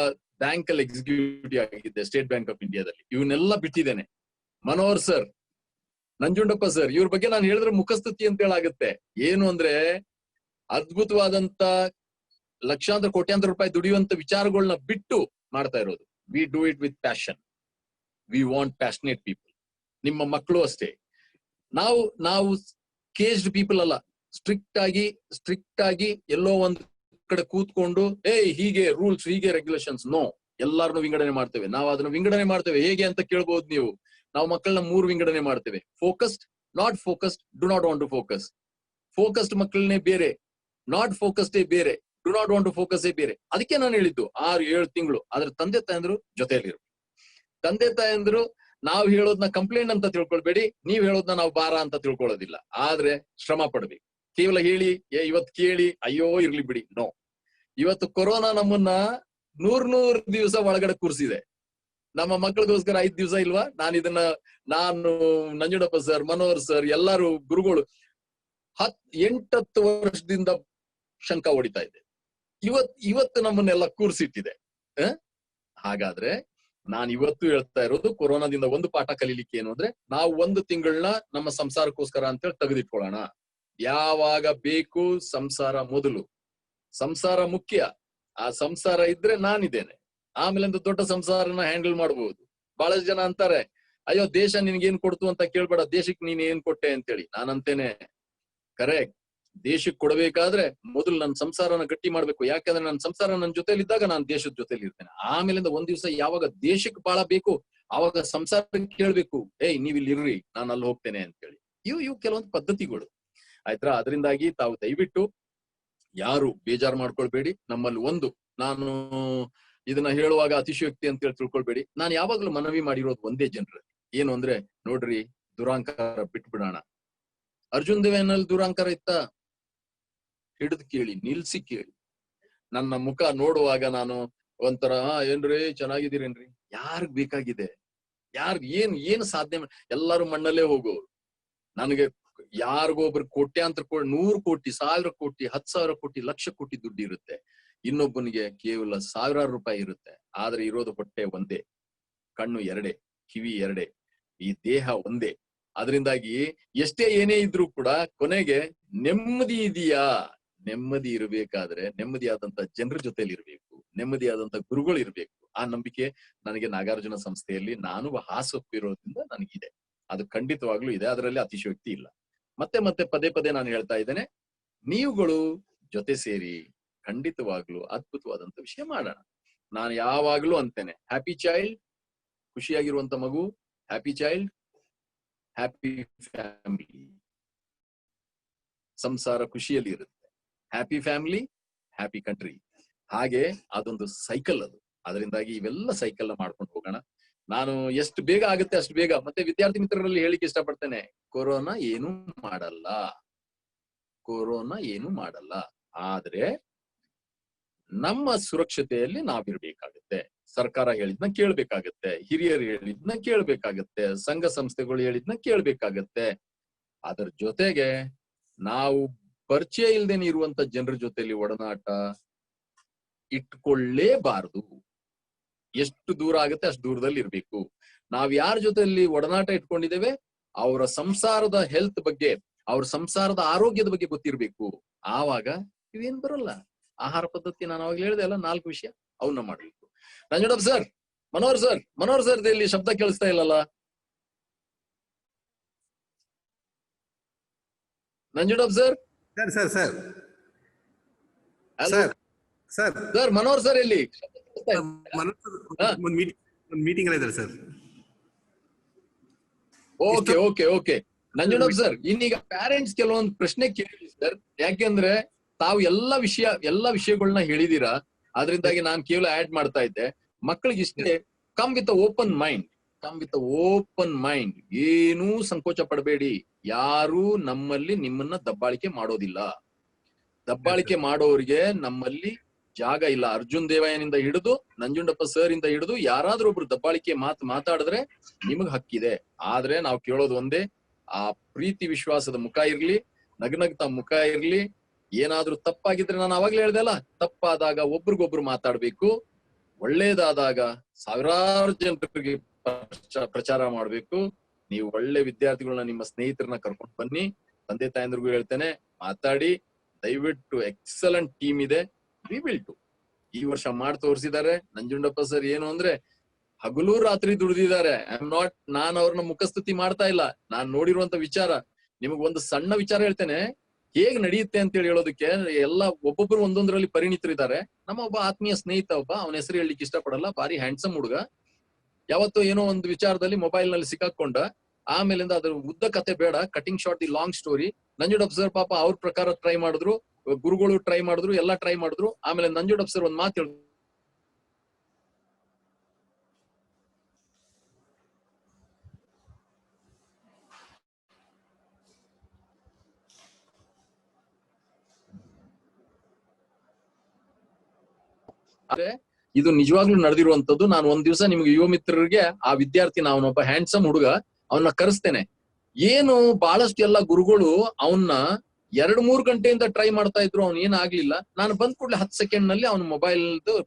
ಬ್ಯಾಂಕ್ ಅಲ್ಲಿ ಎಕ್ಸಿಕ್ಯೂಟಿವ್ ಆಗಿದ್ದೆ, ಸ್ಟೇಟ್ ಬ್ಯಾಂಕ್ ಆಫ್ ಇಂಡಿಯಾದಲ್ಲಿ. ಇವನ್ನೆಲ್ಲ ಬಿಟ್ಟಿದ್ದೇನೆ. ಮನೋಹರ್ ಸರ್, ನಂಜುಂಡಪ್ಪ ಸರ್, ಇವ್ರ ಬಗ್ಗೆ ನಾನು ಹೇಳಿದ್ರೆ ಮುಖಸ್ತುತಿ ಅಂತ ಹೇಳಾಗುತ್ತೆ. ಏನು ಅಂದ್ರೆ ಅದ್ಭುತವಾದಂತ ಲಕ್ಷಾಂತರ ಕೋಟ್ಯಾಂತರ ರೂಪಾಯಿ ದುಡಿಯುವಂತ ವಿಚಾರಗಳನ್ನ ಬಿಟ್ಟು ಮಾಡ್ತಾ ಇರೋದು. We do it with passion. We want passionate people. ನಿಮ್ಮ ಮಕ್ಕಳು ಅಷ್ಟೇ. ನಾವು ಕೇಜ್ಡ್ ಪೀಪಲ್ ಅಲ್ಲ. ಸ್ಟ್ರಿಕ್ಟ್ ಆಗಿ ಎಲ್ಲೋ ಒಂದ್ ಕಡೆ ಕೂತ್ಕೊಂಡು ಹೀಗೆ ರೂಲ್ಸ್, ಹೀಗೆ ರೆಗ್ಯುಲೇಷನ್ಸ್, ನೋ. ಎಲ್ಲಾರನ್ನು ವಿಂಗಡಣೆ ಮಾಡ್ತೇವೆ. ನಾವು ಅದನ್ನ ವಿಂಗಡಣೆ ಮಾಡ್ತೇವೆ. ಹೇಗೆ ಅಂತ ಕೇಳ್ಬಹುದು ನೀವು. ನಾವು ಮಕ್ಕಳನ್ನ 3 ವಿಂಗಡಣೆ ಮಾಡ್ತೇವೆ: focused, not focused, do not want to focus. Focused ಮಕ್ಕಳನ್ನೇ ಬೇರೆ, ನಾಟ್ ಫೋಕಸ್ಡೇ ಬೇರೆ, do not want to focus ಬೇರೆ. ಅದಕ್ಕೆ ನಾನು ಹೇಳಿದ್ದು 6-7 ತಿಂಗಳು. ಆದ್ರೆ ತಂದೆ ತಾಯಂದ್ರು ಜೊತೆಯಲ್ಲಿರು. ತಂದೆ ತಾಯಂದ್ರು ನಾವು ಹೇಳೋದನ್ನ ಕಂಪ್ಲೇಂಟ್ ಅಂತ ತಿಳ್ಕೊಳ್ಬೇಡಿ, ನೀವ್ ಹೇಳೋದನ್ನ ನಾವು ಭಾರ ಅಂತ ತಿಳ್ಕೊಳ್ಳೋದಿಲ್ಲ. ಆದ್ರೆ ಶ್ರಮ ಪಡ್ಬೇಕು. ಕೇವಲ ಹೇಳಿ ಇವತ್ತು ಕೇಳಿ ಅಯ್ಯೋ ಇರ್ಲಿ ಬಿಡಿ, ನೋ. ಇವತ್ತು ಕೊರೋನಾ ನಮ್ಮನ್ನ 100 ದಿವಸ ಒಳಗಡೆ ಕೂರಿಸಿದೆ. ನಮ್ಮ ಮಕ್ಕಳಿಗೋಸ್ಕರ 5 ದಿವಸ ಇಲ್ವಾ? ನಾನು ನಂಜುಂಡಪ್ಪ ಸರ್, ಮನೋಹರ್ ಸರ್, ಎಲ್ಲಾರು ಗುರುಗಳು 8-10 ವರ್ಷದಿಂದ ಶಂಕ ಹೊಡಿತಾ ಇದೆ. ಇವತ್ತು ನಮ್ಮನ್ನೆಲ್ಲ ಕೂರಿಸಿಟ್ಟಿದೆ. ಹಾಗಾದ್ರೆ ನಾನು ಇವತ್ತು ಹೇಳ್ತಾ ಇರೋದು, ಕೊರೋನಾದಿಂದ ಒಂದು ಪಾಠ ಕಲೀಲಿಕ್ಕೆ ಏನು ಅಂದ್ರೆ, ನಾವು 1 ತಿಂಗಳನ್ನ ನಮ್ಮ ಸಂಸಾರಕ್ಕೋಸ್ಕರ ಅಂತೇಳಿ ತೆಗೆದಿಟ್ಕೊಳ್ಳೋಣ. ಯಾವಾಗ ಬೇಕು ಸಂಸಾರ ಮೊದಲು. ಸಂಸಾರ ಮುಖ್ಯ. ಆ ಸಂಸಾರ ಇದ್ರೆ ನಾನಿದ್ದೇನೆ. ಆಮೇಲೆ ಒಂದು ದೊಡ್ಡ ಸಂಸಾರನ ಹ್ಯಾಂಡಲ್ ಮಾಡಬಹುದು. ಬಹಳಷ್ಟು ಜನ ಅಂತಾರೆ ಅಯ್ಯೋ ದೇಶ ನಿನ್ಗೇನ್ ಕೊಡ್ತು ಅಂತ ಕೇಳ್ಬೇಡ, ದೇಶಕ್ಕೆ ನೀನ್ ಏನ್ ಕೊಟ್ಟೆ ಅಂತೇಳಿ. ನಾನಂತೇನೆ ಕರೆಕ್ಟ್, ದೇಶಕ್ಕೆ ಕೊಡಬೇಕಾದ್ರೆ ಮೊದಲು ನನ್ನ ಸಂಸಾರನ ಗಟ್ಟಿ ಮಾಡ್ಬೇಕು. ಯಾಕಂದ್ರೆ ನನ್ನ ಸಂಸಾರ ನನ್ನ ಜೊತೆಲಿ ಇದ್ದಾಗ ನಾನು ದೇಶದ ಜೊತೆಲಿ ಇರ್ತೇನೆ. ಆಮೇಲಿಂದ ಒಂದ್ ದಿವಸ ಯಾವಾಗ ದೇಶಕ್ಕೆ ಬಾಳ ಬೇಕು ಆವಾಗ ಸಂಸಾರಕ್ಕೆ ಕೇಳ್ಬೇಕು, ಏಯ್ ನೀವ್ ಇಲ್ಲಿ ಇರ್ರಿ, ನಾನು ಅಲ್ಲಿ ಹೋಗ್ತೇನೆ ಅಂತೇಳಿ. ಇವು ಕೆಲವೊಂದು ಪದ್ಧತಿಗಳು ಆಯ್ತಾ. ಅದರಿಂದಾಗಿ ತಾವು ದಯವಿಟ್ಟು ಯಾರು ಬೇಜಾರು ಮಾಡ್ಕೊಳ್ಬೇಡಿ. ನಮ್ಮಲ್ಲಿ ನಾನು ಇದನ್ನ ಹೇಳುವಾಗ ಅತಿಶಯೋಕ್ತಿ ಅಂತ ಹೇಳಿ ತಿಳ್ಕೊಳ್ಬೇಡಿ. ನಾನು ಯಾವಾಗ್ಲೂ ಮನವಿ ಮಾಡಿರೋದು ಒಂದೇ ಜನರಲ್ಲಿ, ಏನು ಅಂದ್ರೆ ನೋಡ್ರಿ, ದುರಾಂಕಾರ ಬಿಟ್ಬಿಡೋಣ. ಅರ್ಜುನ್ ದೇವೇನಲ್ಲಿ ದುರಾಂಕಾರ ಇತ್ತ, ಹಿಡಿದು ಕೇಳಿ, ನಿಲ್ಸಿ ಕೇಳಿ. ನನ್ನ ಮುಖ ನೋಡುವಾಗ ನಾನು ಒಂಥರ ಏನ್ರಿ ಚೆನ್ನಾಗಿದ್ದೀರೇನ್ರಿ, ಯಾರಿಗ್ ಬೇಕಾಗಿದೆ, ಏನ್ ಸಾಧನೆ ಎಲ್ಲಾರು ಮಣ್ಣಲ್ಲೇ ಹೋಗೋರು. ನನಗೆ ಯಾರಿಗೊಬ್ರು ಕೋಟ್ಯಾಂತರ 100 ಕೋಟಿ 1000 ಕೋಟಿ 10,000 ಕೋಟಿ ಲಕ್ಷ ಕೋಟಿ ದುಡ್ಡು ಇರುತ್ತೆ, ಇನ್ನೊಬ್ಬನಿಗೆ ಕೇವಲ ಸಾವಿರಾರು ರೂಪಾಯಿ ಇರುತ್ತೆ. ಆದ್ರೆ ಇರೋದು ಹೊಟ್ಟೆ ಒಂದೇ, ಕಣ್ಣು ಎರಡೇ, ಕಿವಿ ಎರಡೇ, ಈ ದೇಹ ಒಂದೇ. ಅದರಿಂದಾಗಿ ಎಷ್ಟೇ ಏನೇ ಇದ್ರೂ ಕೂಡ ಕೊನೆಗೆ ನೆಮ್ಮದಿ ಇದೆಯಾ, ನೆಮ್ಮದಿ ಇರಬೇಕಾದ್ರೆ ನೆಮ್ಮದಿಯಾದಂತ ಜನರ ಜೊತೆಲಿ ಇರ್ಬೇಕು, ನೆಮ್ಮದಿಯಾದಂತ ಗುರುಗಳು ಇರ್ಬೇಕು. ಆ ನಂಬಿಕೆ ನನಗೆ ನಾಗಾರ್ಜುನ ಸಂಸ್ಥೆಯಲ್ಲಿ ನಾನು ಹಾಸೊಪ್ಪಿರೋದ್ರಿಂದ ನನಗಿದೆ. ಅದು ಖಂಡಿತವಾಗ್ಲೂ ಇದೆ, ಅದರಲ್ಲಿ ಅತಿಶಯೋಕ್ತಿ ಇಲ್ಲ. ಮತ್ತೆ ಪದೇ ಪದೇ ನಾನು ಹೇಳ್ತಾ ಇದ್ದೇನೆ, ನೀವುಗಳು ಜೊತೆ ಸೇರಿ ಖಂಡಿತವಾಗ್ಲೂ ಅದ್ಭುತವಾದಂತ ವಿಷಯ ಮಾಡೋಣ. ನಾನು ಯಾವಾಗ್ಲೂ ಅಂತೇನೆ, ಹ್ಯಾಪಿ ಚೈಲ್ಡ್, ಖುಷಿಯಾಗಿರುವಂತ ಮಗು, ಹ್ಯಾಪಿ ಚೈಲ್ಡ್, ಹ್ಯಾಪಿ ಫ್ಯಾಮಿಲಿ, ಸಂಸಾರ ಖುಷಿಯಲ್ಲಿ ಇರುತ್ತೆ. Happy family, happy country. ಹಾಗೆ ಅದೊಂದು ಸೈಕಲ್ ಅದು. ಅದರಿಂದಾಗಿ ಇವೆಲ್ಲ ಸೈಕಲ್ ಮಾಡ್ಕೊಂಡು ಹೋಗೋಣ. ನಾನು ಎಷ್ಟು ಬೇಗ ಆಗುತ್ತೆ ಅಷ್ಟು ಬೇಗ. ಮತ್ತೆ ವಿದ್ಯಾರ್ಥಿ ಮಿತ್ರರಲ್ಲಿ ಹೇಳಿಕ್ಕೆ ಇಷ್ಟಪಡ್ತೇನೆ, ಕೊರೋನಾ ಏನು ಮಾಡಲ್ಲ, ಕೊರೋನಾ ಏನು ಮಾಡಲ್ಲ. ಆದ್ರೆ ನಮ್ಮ ಸುರಕ್ಷತೆಯಲ್ಲಿ ನಾವಿರ್ಬೇಕಾಗತ್ತೆ. ಸರ್ಕಾರ ಹೇಳಿದ್ನ ಕೇಳ್ಬೇಕಾಗತ್ತೆ, ಹಿರಿಯರು ಹೇಳಿದ್ನ ಕೇಳ್ಬೇಕಾಗತ್ತೆ, ಸಂಘ ಸಂಸ್ಥೆಗಳು ಹೇಳಿದ್ನ ಕೇಳ್ಬೇಕಾಗತ್ತೆ. ಅದರ ಜೊತೆಗೆ ನಾವು ಪರಿಚಯ ಇಲ್ದೇನೆ ಇರುವಂತ ಜನರ ಜೊತೆಲಿ ಒಡನಾಟ ಇಟ್ಕೊಳ್ಳೇಬಾರದು. ಎಷ್ಟು ದೂರ ಆಗುತ್ತೆ ಅಷ್ಟು ದೂರದಲ್ಲಿ ಇರ್ಬೇಕು. ನಾವ್ ಯಾರ ಜೊತೆಲಿ ಒಡನಾಟ ಇಟ್ಕೊಂಡಿದ್ದೇವೆ ಅವರ ಸಂಸಾರದ ಹೆಲ್ತ್ ಬಗ್ಗೆ, ಅವ್ರ ಸಂಸಾರದ ಆರೋಗ್ಯದ ಬಗ್ಗೆ ಗೊತ್ತಿರ್ಬೇಕು. ಆವಾಗ ಇವೇನ್ ಬರಲ್ಲ. ಆಹಾರ ಪದ್ಧತಿ ನಾನು ಅವಾಗ್ಲೇ ಹೇಳಿದೆ ಅಲ್ಲ, 4 ವಿಷಯ, ಅವನ್ನ ಮಾಡ್ಬೇಕು. ನಂಜುಂಡಪ್ಪ ಸರ್, ಮನೋಹರ್ ಸರ್ ಇಲ್ಲಿ ಶಬ್ದ ಕೇಳಿಸ್ತಾ ಇಲ್ಲಲ್ಲ? Nanjundappa sir, sir Manohar sir ಎಲ್ಲಿ? ಮೀಟಿಂಗ್ ಅಲ್ಲಿ ಇದ್ದಾರೆ ಸರ್. ಓಕೆ ನಂಜುಂಡಪ್ಪ ಸರ್, ಇನ್ನೀಗ ಪ್ಯಾರೆಂಟ್ಸ್ ಕೆಲವೊಂದು ಪ್ರಶ್ನೆ ಕೇಳಿ ಸರ್. ಯಾಕೆಂದ್ರೆ ತಾವು ಎಲ್ಲಾ ವಿಷಯಗಳನ್ನ ಹೇಳಿದೀರಾ. ಅದರಿಂದಾಗಿ ನಾನು ಕೇವಲ ಆಡ್ ಮಾಡ್ತಾ ಇದ್ದೆ. ಮಕ್ಕಳಿಗೆ ಇಷ್ಟೇ, ಕಮ್ ವಿತ್ ಓಪನ್ ಮೈಂಡ್, ಏನೂ ಸಂಕೋಚ ಪಡಬೇಡಿ. ಯಾರು ನಮ್ಮಲ್ಲಿ ನಿಮ್ಮನ್ನ ದಬ್ಬಾಳಿಕೆ ಮಾಡೋದಿಲ್ಲ. ದಬ್ಬಾಳಿಕೆ ಮಾಡೋರಿಗೆ ನಮ್ಮಲ್ಲಿ ಜಾಗ ಇಲ್ಲ. ಅರ್ಜುನ್ ದೇವಯ್ಯನಿಂದ ಹಿಡಿದು ನಂಜುಂಡಪ್ಪ ಸರ್ ಇಂದ ಹಿಡಿದು ಯಾರಾದ್ರೂ ಒಬ್ರು ದಬ್ಬಾಳಿಕೆ ಮಾತಾಡಿದ್ರೆ ನಿಮಗ್ ಹಕ್ಕಿದೆ. ಆದ್ರೆ ನಾವು ಕೇಳೋದು ಒಂದೇ, ಆ ಪ್ರೀತಿ ವಿಶ್ವಾಸದ ಮುಖ ಇರ್ಲಿ, ನಗನಗ್ತಾ ಮುಖ ಇರ್ಲಿ. ಏನಾದ್ರೂ ತಪ್ಪಾಗಿದ್ರೆ ನಾನು ಅವಾಗ್ಲೇ ಹೇಳ್ದೆ ಅಲ್ಲ, ತಪ್ಪಾದಾಗ ಒಬ್ರಿಗೊಬ್ರು ಮಾತಾಡ್ಬೇಕು, ಒಳ್ಳೇದಾದಾಗ ಸಾವಿರಾರು ಜನರಿಗೆ ಪ್ರಚಾರ ಮಾಡ್ಬೇಕು. ನೀವು ಒಳ್ಳೆ ವಿದ್ಯಾರ್ಥಿಗಳನ್ನ, ನಿಮ್ಮ ಸ್ನೇಹಿತರನ್ನ ಕರ್ಕೊಂಡು ಬನ್ನಿ. ತಂದೆ ತಾಯಂದ್ರಿಗೂ ಹೇಳ್ತೇನೆ, ಮಾತಾಡಿ. ದಯವಿಟ್ಟು ಎಕ್ಸಲೆಂಟ್ ಟೀಮ್ ಇದೆ, ವಿ ವಿಲ್ ಡು. ಈ ವರ್ಷ ಮಾಡಿ ತೋರಿಸಿದ್ದಾರೆ. ನಂಜುಂಡಪ್ಪ ಸರ್ ಏನು ಅಂದ್ರೆ ಹಗಲು ರಾತ್ರಿ ದುಡಿದಿದ್ದಾರೆ. ನಾನು ಅವ್ರನ್ನ ಮುಖಸ್ತುತಿ ಮಾಡ್ತಾ ಇಲ್ಲ, ನಾನ್ ನೋಡಿರುವಂತ ವಿಚಾರ. ನಿಮಗ್ ಒಂದು ಸಣ್ಣ ವಿಚಾರ ಹೇಳ್ತೇನೆ, ಹೇಗ್ ನಡೆಯುತ್ತೆ ಅಂತ ಹೇಳಿ ಹೇಳೋದಕ್ಕೆ. ಎಲ್ಲ ಒಬ್ಬೊಬ್ರು ಒಂದೊಂದ್ರಲ್ಲಿ ಪರಿಣಿತರಿದ್ದಾರೆ. ನಮ್ಮ ಒಬ್ಬ ಆತ್ಮೀಯ ಸ್ನೇಹಿತ ಅವನ ಹೆಸರು ಹೇಳಲಿಕ್ಕೆ ಇಷ್ಟಪಡಲ್ಲ, ಭಾರಿ ಹ್ಯಾಂಡ್ಸಮ್ ಹುಡುಗ. ಯಾವತ್ತೋ ಏನೋ ಒಂದು ವಿಚಾರದಲ್ಲಿ ಮೊಬೈಲ್ ನಲ್ಲಿ ಸಿಕ್ಕಾಕೊಂಡ. ಆಮೇಲಿಂದ ಅದ್ರ ಉದ್ದ ಕತೆ ಬೇಡ, cutting short the long story. Nanjundappa sir ಪಾಪ ಅವ್ರ ಪ್ರಕಾರ ಟ್ರೈ ಮಾಡಿದ್ರು, ಗುರುಗಳು ಟ್ರೈ ಮಾಡಿದ್ರು, ಎಲ್ಲಾ ಟ್ರೈ ಮಾಡಿದ್ರು. ಆಮೇಲೆ ನಂಜುಂಡಪ್ಪ ಸರ್ ಒಂದ್ ಮಾತು ಹೇಳಿದ್ರು, ಇದು ನಿಜವಾಗ್ಲೂ ನಡೆದಿರುವಂತದ್ದು. ನಾನು ಒಂದ್ ದಿವಸ ನಿಮ್ಗೆ ಯುವ ಮಿತ್ರರಿಗೆ ಆ ವಿದ್ಯಾರ್ಥಿ, ಅವನೊಬ್ಬ ಹ್ಯಾಂಡ್ಸಮ್ ಹುಡುಗ, ಅವನ್ನ ಕರೆಸ್ತೇನೆ. ಏನು ಬಹಳಷ್ಟು ಎಲ್ಲ ಗುರುಗಳು ಅವನ್ನ 2-3 ಗಂಟೆಯಿಂದ ಟ್ರೈ ಮಾಡ್ತಾ ಇದ್ರು, ಅವ್ನ್ ಏನ್ ಆಗ್ಲಿಲ್ಲ. ನಾನು ಬಂದ್ ಕೂಡಲೇ 10 ಸೆಕೆಂಡ್ ನಲ್ಲಿ ಅವ್ನ ಮೊಬೈಲ್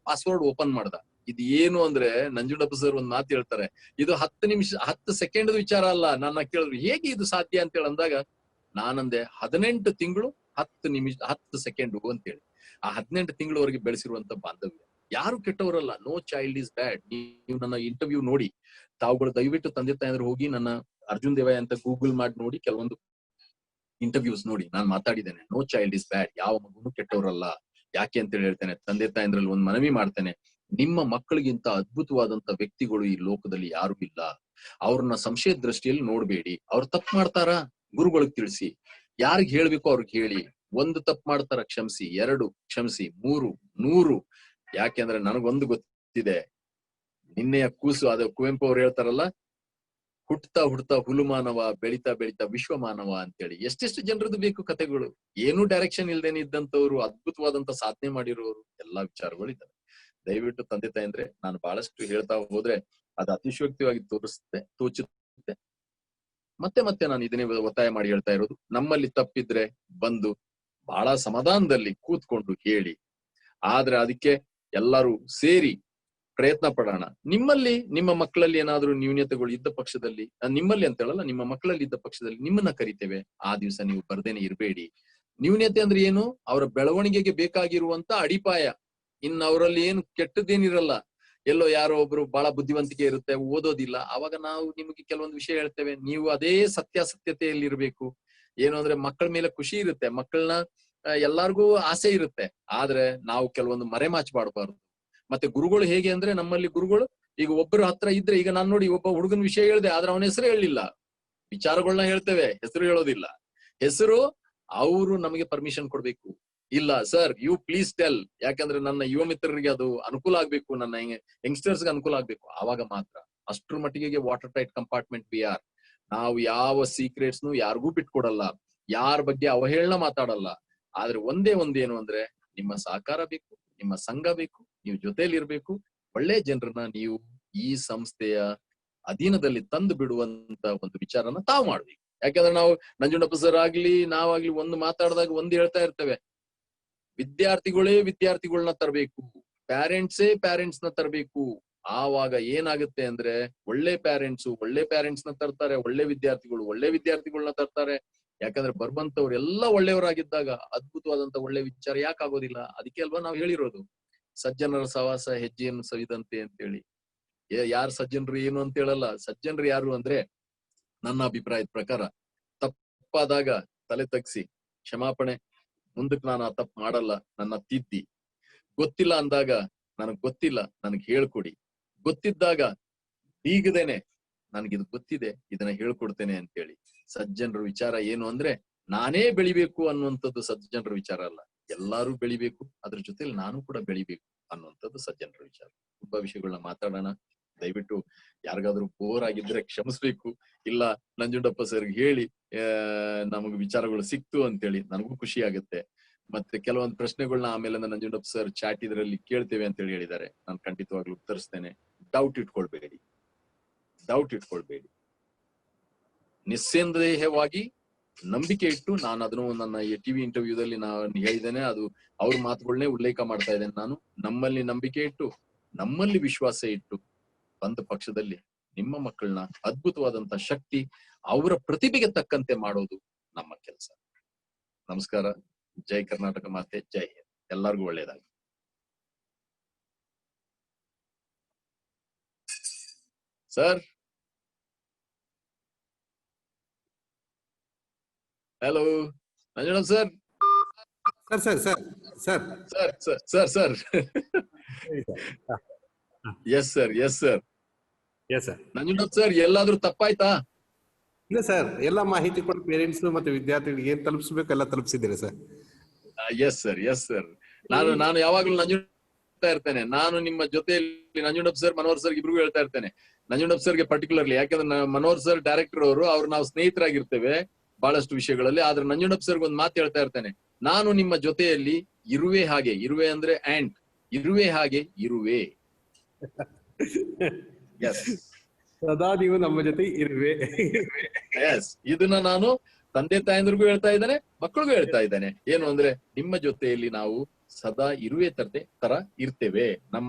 ಪಾಸ್ವರ್ಡ್ ಓಪನ್ ಮಾಡ್ದ. ಇದು ಏನು ಅಂದ್ರೆ ನಂಜುಂಡಪ್ಪ ಸರ್ ಒಂದ್ ಮಾತು ಹೇಳ್ತಾರೆ, ಇದು 10 ಸೆಕೆಂಡ್ ವಿಚಾರ ಅಲ್ಲ. ನನ್ನ ಕೇಳಿದ್ರು ಹೇಗೆ ಇದು ಸಾಧ್ಯ ಅಂತ ಹೇಳಿ ಅಂದಾಗ ನಾನಂದೆ 18 ತಿಂಗಳು 10 ಸೆಕೆಂಡ್ ಅಂತೇಳಿ. ಆ 18 ತಿಂಗಳವರೆಗೆ ಬೆಳೆಸಿರುವಂತ ಬಾಂಧವ್ಯ ಯಾರು ಕೆಟ್ಟವರಲ್ಲ. No child is bad. ನೀವು ನನ್ನ ಇಂಟರ್ವ್ಯೂ ನೋಡಿ, ತಾವುಗಳು ದಯವಿಟ್ಟು ತಂದೆ ತಾಯಂದ್ರೆ ಹೋಗಿ ನನ್ನ ಅರ್ಜುನ್ ದೇವಯ್ಯ ಅಂತ ಗೂಗಲ್ ಮಾಡಿ ನೋಡಿ, ಕೆಲವೊಂದು ಇಂಟರ್ವ್ಯೂಸ್ ನೋಡಿ, ನಾನು ಮಾತಾಡಿದ್ದೇನೆ. No child is bad. ಯಾವ ಮಗುನು ಕೆಟ್ಟವರಲ್ಲ. ಯಾಕೆ ಅಂತ ಹೇಳ್ತೇನೆ, ತಂದೆ ತಾಯಂದ್ರಲ್ಲಿ ಒಂದ್ ಮನವಿ ಮಾಡ್ತೇನೆ, ನಿಮ್ಮ ಮಕ್ಕಳಿಗಿಂತ ಅದ್ಭುತವಾದಂತ ವ್ಯಕ್ತಿಗಳು ಈ ಲೋಕದಲ್ಲಿ ಯಾರು ಇಲ್ಲ. ಅವ್ರನ್ನ ಸಂಶಯ ದೃಷ್ಟಿಯಲ್ಲಿ ನೋಡ್ಬೇಡಿ. ಅವ್ರು ತಪ್ಪು ಮಾಡ್ತಾರ, ಗುರುಗಳಿಗೆ ತಿಳಿಸಿ. ಯಾರಿಗ್ ಹೇಳ್ಬೇಕು ಅವ್ರಿಗೆ ಹೇಳಿ. ಒಂದು ತಪ್ಪು ಮಾಡ್ತಾರ, ಕ್ಷಮಿಸಿ. 2 ಕ್ಷಮಿಸಿ. 3 100. ಯಾಕೆಂದ್ರೆ ನನಗೊಂದು ಗೊತ್ತಿದೆ, ನಿನ್ನೆಯ ಕೂಸು, ಅದು ಕುವೆಂಪು ಅವ್ರು ಹೇಳ್ತಾರಲ್ಲ, ಹುಟ್ತಾ ಹುಟ್ತಾ ಹುಲುಮಾನವ, ಬೆಳಿತಾ ಬೆಳಿತಾ ವಿಶ್ವಮಾನವ ಅಂತೇಳಿ. ಎಷ್ಟೆಷ್ಟು ಜನರದ್ದು ಬೇಕು ಕಥೆಗಳು. ಏನೂ ಡೈರೆಕ್ಷನ್ ಇಲ್ದೇನೆ ಇದ್ದಂತವ್ರು, ಅದ್ಭುತವಾದಂತ ಸಾಧನೆ ಮಾಡಿರೋರು, ಎಲ್ಲಾ ವಿಚಾರಗಳು ಇದ್ದಾವೆ. ದಯವಿಟ್ಟು ತಂದೆ ತಾಯಂದ್ರೆ, ನಾನು ಬಹಳಷ್ಟು ಹೇಳ್ತಾ ಹೋದ್ರೆ ಅದು ಅತಿಶಯೋಕ್ತಿಯಾಗಿ ತೋಚುತ್ತೆ. ಮತ್ತೆ ಮತ್ತೆ ನಾನು ಇದನ್ನೇ ಒತ್ತಾಯ ಮಾಡಿ ಹೇಳ್ತಾ ಇರೋದು, ನಮ್ಮಲ್ಲಿ ತಪ್ಪಿದ್ರೆ ಬಂದು ಬಹಳ ಸಮಾಧಾನದಲ್ಲಿ ಕೂತ್ಕೊಂಡು ಹೇಳಿ. ಆದ್ರೆ ಅದಕ್ಕೆ ಎಲ್ಲರೂ ಸೇರಿ ಪ್ರಯತ್ನ ಪಡೋಣ. ನಿಮ್ಮಲ್ಲಿ, ನಿಮ್ಮ ಮಕ್ಕಳಲ್ಲಿ ಏನಾದ್ರೂ ನ್ಯೂನ್ಯತೆಗಳು ಇದ್ದ ಪಕ್ಷದಲ್ಲಿ, ನಿಮ್ಮಲ್ಲಿ ಅಂತ ಹೇಳಲ್ಲ, ನಿಮ್ಮ ಮಕ್ಕಳಲ್ಲಿ ಇದ್ದ ಪಕ್ಷದಲ್ಲಿ ನಿಮ್ಮನ್ನ ಕರಿತೇವೆ. ಆ ದಿವಸ ನೀವು ಬರ್ದೇನೆ ಇರಬೇಡಿ. ನ್ಯೂನ್ಯತೆ ಅಂದ್ರೆ ಏನು? ಅವರ ಬೆಳವಣಿಗೆಗೆ ಬೇಕಾಗಿರುವಂತ ಅಡಿಪಾಯ. ಇನ್ನು ಅವರಲ್ಲಿ ಏನು ಕೆಟ್ಟದ್ದೇನಿರಲ್ಲ. ಎಲ್ಲೋ ಯಾರೋ ಒಬ್ರು ಬಹಳ ಬುದ್ಧಿವಂತಿಕೆ ಇರುತ್ತೆ, ಓದೋದಿಲ್ಲ, ಅವಾಗ ನಾವು ನಿಮಗೆ ಕೆಲವೊಂದು ವಿಷಯ ಹೇಳ್ತೇವೆ. ನೀವು ಅದೇ ಸತ್ಯಾಸತ್ಯತೆಯಲ್ಲಿ ಇರ್ಬೇಕು. ಏನು ಅಂದ್ರೆ ಮಕ್ಕಳ ಮೇಲೆ ಖುಷಿ ಇರುತ್ತೆ, ಮಕ್ಕಳನ್ನ ಎಲ್ಲಾರ್ಗೂ ಆಸೆ ಇರುತ್ತೆ. ಆದ್ರೆ ನಾವು ಕೆಲವೊಂದು ಮರೆಮಾಚ್ ಮಾಡಬಾರ್ದು. ಮತ್ತೆ ಗುರುಗಳು ಹೇಗೆ ಅಂದ್ರೆ, ನಮ್ಮಲ್ಲಿ ಗುರುಗಳು ಈಗ ಒಬ್ಬರ ಹತ್ರ ಇದ್ರೆ, ಈಗ ನಾನು ನೋಡಿ ಒಬ್ಬ ಹುಡುಗನ ವಿಷಯ ಹೇಳ್ದೆ, ಆದ್ರೆ ಅವನ ಹೆಸರು ಹೇಳಲಿಲ್ಲ. ವಿಚಾರಗಳನ್ನ ಹೇಳ್ತೇವೆ, ಹೆಸರು ಹೇಳೋದಿಲ್ಲ. ಹೆಸರು ಅವರು ನಮಗೆ ಪರ್ಮಿಷನ್ ಕೊಡ್ಬೇಕು. ಇಲ್ಲ ಸರ್, ಯು ಪ್ಲೀಸ್ ಟೆಲ್, ಯಾಕಂದ್ರೆ ನನ್ನ ಯುವ ಮಿತ್ರರಿಗೆ ಅದು ಅನುಕೂಲ ಆಗ್ಬೇಕು, ನನ್ನ ಯಂಗ್ಸ್ಟರ್ಸ್ಗೆ ಅನುಕೂಲ ಆಗ್ಬೇಕು. ಆವಾಗ ಮಾತ್ರ. ಅಷ್ಟ್ರ ಮಟ್ಟಿಗೆ water tight compartment we are. ನಾವು ಯಾವ ಸೀಕ್ರೆಟ್ಸ್ನು ಯಾರಿಗೂ ಬಿಟ್ಕೊಡಲ್ಲ, ಯಾರ ಬಗ್ಗೆ ಅವಹೇಳನ ಮಾತಾಡಲ್ಲ. ಆದ್ರೆ ಒಂದೇ ಒಂದೇನು ಅಂದ್ರೆ, ನಿಮ್ಮ ಸಹಕಾರ ಬೇಕು, ನಿಮ್ಮ ಸಂಘ ಬೇಕು, ನೀವು ಜೊತೆಲಿ ಇರ್ಬೇಕು. ಒಳ್ಳೆ ಜನರನ್ನ ನೀವು ಈ ಸಂಸ್ಥೆಯ ಅಧೀನದಲ್ಲಿ ತಂದು ಬಿಡುವಂತ ಒಂದು ವಿಚಾರನ ತಾವು ಮಾಡ್ಬೇಕು. ಯಾಕಂದ್ರೆ ನಾವು ನಂಜುಂಡಪ್ಪ ಸರ್ ಆಗ್ಲಿ, ನಾವಾಗ್ಲಿ ಒಂದು ಮಾತಾಡಿದಾಗ ಒಂದು ಹೇಳ್ತಾ ಇರ್ತೇವೆ, ವಿದ್ಯಾರ್ಥಿಗಳನ್ನ ತರಬೇಕು, ಪ್ಯಾರೆಂಟ್ಸ್ ನ ತರಬೇಕು. ಆವಾಗ ಏನಾಗುತ್ತೆ ಅಂದ್ರೆ, ಒಳ್ಳೆ ಪ್ಯಾರೆಂಟ್ಸ್ ನ ತರ್ತಾರೆ, ಒಳ್ಳೆ ವಿದ್ಯಾರ್ಥಿಗಳನ್ನ ತರ್ತಾರೆ. ಯಾಕಂದ್ರೆ ಬರುವಂತವ್ರು ಎಲ್ಲ ಒಳ್ಳೆಯವರಾಗಿದ್ದಾಗ ಅದ್ಭುತವಾದಂತ ಒಳ್ಳೆ ವಿಚಾರ ಯಾಕಾಗೋದಿಲ್ಲ? ಅದಕ್ಕೆ ಅಲ್ವಾ ನಾವು ಹೇಳಿರೋದು, ಸಜ್ಜನರ ಸವಾಸ ಹೆಜ್ಜೆಯನ್ನು ಸವಿದಂತೆ ಅಂತೇಳಿ. ಯಾರು ಸಜ್ಜನರು ಏನು ಅಂತ ಹೇಳಲ್ಲ. ಸಜ್ಜನರು ಯಾರು ಅಂದ್ರೆ, ನನ್ನ ಅಭಿಪ್ರಾಯದ ಪ್ರಕಾರ, ತಪ್ಪಾದಾಗ ತಲೆ ತಗ್ಸಿ ಕ್ಷಮಾಪಣೆ, ಮುಂದಕ್ಕೆ ನಾನು ಆ ತಪ್ಪು ಮಾಡಲ್ಲ, ನನ್ನ ತಿದ್ದಿ. ಗೊತ್ತಿಲ್ಲ ಅಂದಾಗ ನನಗ್ ಗೊತ್ತಿಲ್ಲ, ನನಗ್ ಹೇಳ್ಕೊಡಿ. ಗೊತ್ತಿದ್ದಾಗ ಬೀಗದೇನೆ ನನಗಿದು ಗೊತ್ತಿದೆ, ಇದನ್ನ ಹೇಳ್ಕೊಡ್ತೇನೆ ಅಂತೇಳಿ. ಸಜ್ಜನರ ವಿಚಾರ ಏನು ಅಂದ್ರೆ, ನಾನೇ ಬೆಳಿಬೇಕು ಅನ್ನುವಂಥದ್ದು ಸಜ್ಜನರ ವಿಚಾರ ಅಲ್ಲ. ಎಲ್ಲಾರು ಬೆಳಿಬೇಕು, ಅದ್ರ ಜೊತೆಲಿ ನಾನು ಕೂಡ ಬೆಳಿಬೇಕು ಅನ್ನುವಂಥದ್ದು ಸಜ್ಜನರ ವಿಚಾರ. ತುಂಬಾ ವಿಷಯಗಳನ್ನ ಮಾತಾಡೋಣ. ದಯವಿಟ್ಟು ಯಾರಿಗಾದ್ರೂ ಬೋರ್ ಆಗಿದ್ರೆ ಕ್ಷಮಿಸ್ಬೇಕು. ಇಲ್ಲ ನಂಜುಂಡಪ್ಪ ಸರ್ಗೆ ಹೇಳಿ ನಮಗ್ ವಿಚಾರಗಳು ಸಿಕ್ತು ಅಂತೇಳಿ ನನಗೂ ಖುಷಿ ಆಗುತ್ತೆ. ಮತ್ತೆ ಕೆಲವೊಂದು ಪ್ರಶ್ನೆಗಳನ್ನ ಆಮೇಲೆ ನಂಜುಂಡಪ್ಪ ಸರ್ ಚಾಟ್ ಇದರಲ್ಲಿ ಕೇಳ್ತೇವೆ ಅಂತ ಹೇಳಿ ಹೇಳಿದ್ದಾರೆ. ನಾನು ಖಂಡಿತವಾಗ್ಲೂ ಉತ್ತರಿಸ್ತೇನೆ. ಡೌಟ್ ಇಟ್ಕೊಳ್ಬೇಡಿ. ನಿಸ್ಸಂದೇಹವಾಗಿ ನಂಬಿಕೆ ಇಟ್ಟು, ನಾನು ಅದನ್ನು ನನ್ನ ಟಿವಿ ಇಂಟರ್ವ್ಯೂದಲ್ಲಿ ನಾನು ಹೇಳಿದ್ದೇನೆ, ಅದು ಅವ್ರ ಮಾತುಗಳನ್ನೇ ಉಲ್ಲೇಖ ಮಾಡ್ತಾ ಇದ್ದೇನೆ. ನಾನು ನಮ್ಮಲ್ಲಿ ನಂಬಿಕೆ ಇಟ್ಟು, ನಮ್ಮಲ್ಲಿ ವಿಶ್ವಾಸ ಇಟ್ಟು ಬಂದ ಪಕ್ಷದಲ್ಲಿ ನಿಮ್ಮ ಮಕ್ಕಳನ್ನ ಅದ್ಭುತವಾದಂತ ಶಕ್ತಿ, ಅವರ ಪ್ರತಿಭೆಗೆ ತಕ್ಕಂತೆ ಮಾಡೋದು ನಮ್ಮ ಕೆಲಸ. ನಮಸ್ಕಾರ. ಜೈ ಕರ್ನಾಟಕ ಮಾತೆ, ಜೈ ಹಿಂದ್. ಎಲ್ಲರಿಗೂ ಒಳ್ಳೇದಾಗಿ. Sir, hello Nanjundappa sir. Sir yes sir. Nanjundappa sir, ಎಲ್ಲಾದ್ರೂ ತಪ್ಪಾಯ್ತಾ? ಇಲ್ಲ ಸರ್, ಎಲ್ಲ ಮಾಹಿತಿ ಕೊಟ್ಟು ಪೇರೆಂಟ್ಸ್ ಮತ್ತೆ ವಿದ್ಯಾರ್ಥಿಗಳಿಗೆ ಏನ್ ತಲುಪಿಸಬೇಕು ಎಲ್ಲ ತಲುಪಿಸಿದ್ದೀರಿ ಸರ್. Yes sir. ನಾನು ಯಾವಾಗ್ಲೂ ನಂಜುಂಡ ಇರ್ತೇನೆ. ನಾನು ನಿಮ್ಮ ಜೊತೆಯಲ್ಲಿ ನಂಜುಂಡಪ್ಪ ಸರ್, ಮನೋಹರ್ ಸರ್ ಇಬ್ರಿಗೂ ಹೇಳ್ತಾ ಇರ್ತೇನೆ. ನಂಜುಂಡಪ್ಪ ಸರ್ಗೆ ಪರ್ಟಿಕ್ಯುಲರ್ಲಿ, ಯಾಕಂದ್ರೆ ಮನೋಹರ್ ಸರ್ ಡೈರೆಕ್ಟರ್ ಅವ್ರು ನಾವು ಸ್ನೇಹಿತರಾಗಿರ್ತೇವೆ ಬಹಳಷ್ಟು ವಿಷಯಗಳಲ್ಲಿ. ಆದ್ರೆ ನಂಜುಂಡಪ್ಪ ಸರ್ಗೆ ಒಂದು ಮಾತು ಹೇಳ್ತಾ ಇರ್ತೇನೆ, ನಾನು ನಿಮ್ಮ ಜೊತೆಯಲ್ಲಿ ಇರುವೆ ಹಾಗೆ, ಇರುವೆ ಅಂದ್ರೆ ಆಂಟ್, ಇರುವೆ ಹಾಗೆ ಇರುವೆ. ಸದಾ ನೀವು ನಮ್ಮ ಜೊತೆ ಇರುವೆ. ಎಸ್, ಇದನ್ನ ನಾನು ತಂದೆ ತಾಯಂದ್ರಿಗೂ ಹೇಳ್ತಾ ಇದ್ದೇನೆ, ಮಕ್ಕಳಿಗೂ ಹೇಳ್ತಾ ಇದ್ದೇನೆ. ಏನು ಅಂದ್ರೆ, ನಿಮ್ಮ ಜೊತೆಯಲ್ಲಿ ನಾವು ಸದಾ ಇರುವೆ ತರ ಇರ್ತೇವೆ. ನಮ್ಮ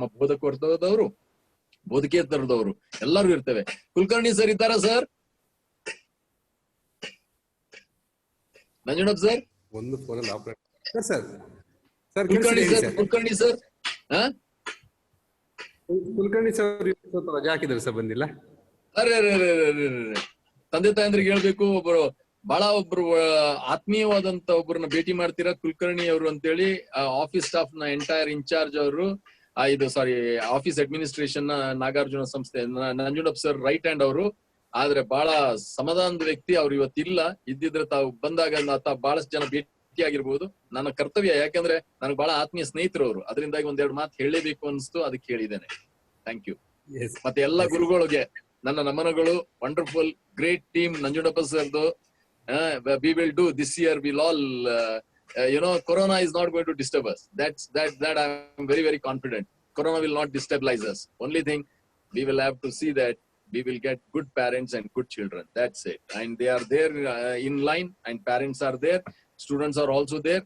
ಬೋಧಕೇತರದವರು ಎಲ್ಲರೂ ಇರ್ತೇವೆ. ಕುಲಕರ್ಣಿ ಸರ್ ಇದ್ದಾರಾ ಸರ್? ನಂಜುಂಡಪ್ಪ ಸರ್, ಒಂದು ಫೋನಲ್ಲಿ operate sir. Kulkarni sir, Kulkarni sir ಸ್ವಲ್ಪ ರಜೆ ಹಾಕಿದ್ರು ಸರ್, ಬಂದಿಲ್ಲ. ಅರೆ ತಂದೆ ತಾಯಂದ್ರಿಗೆ ಹೇಳ್ಬೇಕು, ಒಬ್ರು ಆತ್ಮೀಯವಾದಂತ ಒಬ್ಬರನ್ನ ಭೇಟಿ ಮಾಡ್ತೀರಾ, ಕುಲಕರ್ಣಿ ಅವರು ಅಂತೇಳಿ ಆಫೀಸ್ ಸ್ಟಾಫ್ ನ ಎಂಟೈರ್ ಇನ್ಚಾರ್ಜ್ ಅವರು, ಆಫೀಸ್ ಅಡ್ಮಿನಿಸ್ಟ್ರೇಷನ್ ನ ನಾಗಾರ್ಜುನ ಸಂಸ್ಥೆ ನಂಜುಂಡಪ್ಪ ಸರ್ ರೈಟ್ ಹ್ಯಾಂಡ್ ಅವರು. ಆದ್ರೆ ಬಹಳ ಸಮಾಧಾನದ ವ್ಯಕ್ತಿ ಅವ್ರು ಇವತ್ತಿಲ್ಲ. ಇದ್ದಿದ್ರೆ ತಾವು ಬಂದಾಗ ಬಹಳಷ್ಟು ಜನ ಭೇಟಿ ಆಗಿರ್ಬೋದು. ನನ್ನ ಕರ್ತವ್ಯ, ಯಾಕಂದ್ರೆ ನನಗೆ ಬಹಳ ಆತ್ಮೀಯ ಸ್ನೇಹಿತರು ಅವರು, ಅದರಿಂದಾಗಿ ಒಂದೆರಡು ಮಾತು ಹೇಳಲೇಬೇಕು ಅನಿಸ್ತು, ಅದಕ್ಕೆ ಹೇಳಿದ್ದೇನೆ. Thank you. ಮತ್ತೆ ಎಲ್ಲ ಗುರುಗಳಿಗೆ ನನ್ನ ನಮನಗಳು. ವಂಡರ್ಫುಲ್ ಗ್ರೇಟ್ ಟೀಮ್ ನಂಜುಂಡಪ್ಪ ಸರ್ದು. We will do this year. We'll all corona is not going to disturb us. That I'm very, very confident. Corona will not destabilize us. Only thing we will have to see that we will get good parents and good children. That's it. And they are there in line, and parents are there. Students are also there.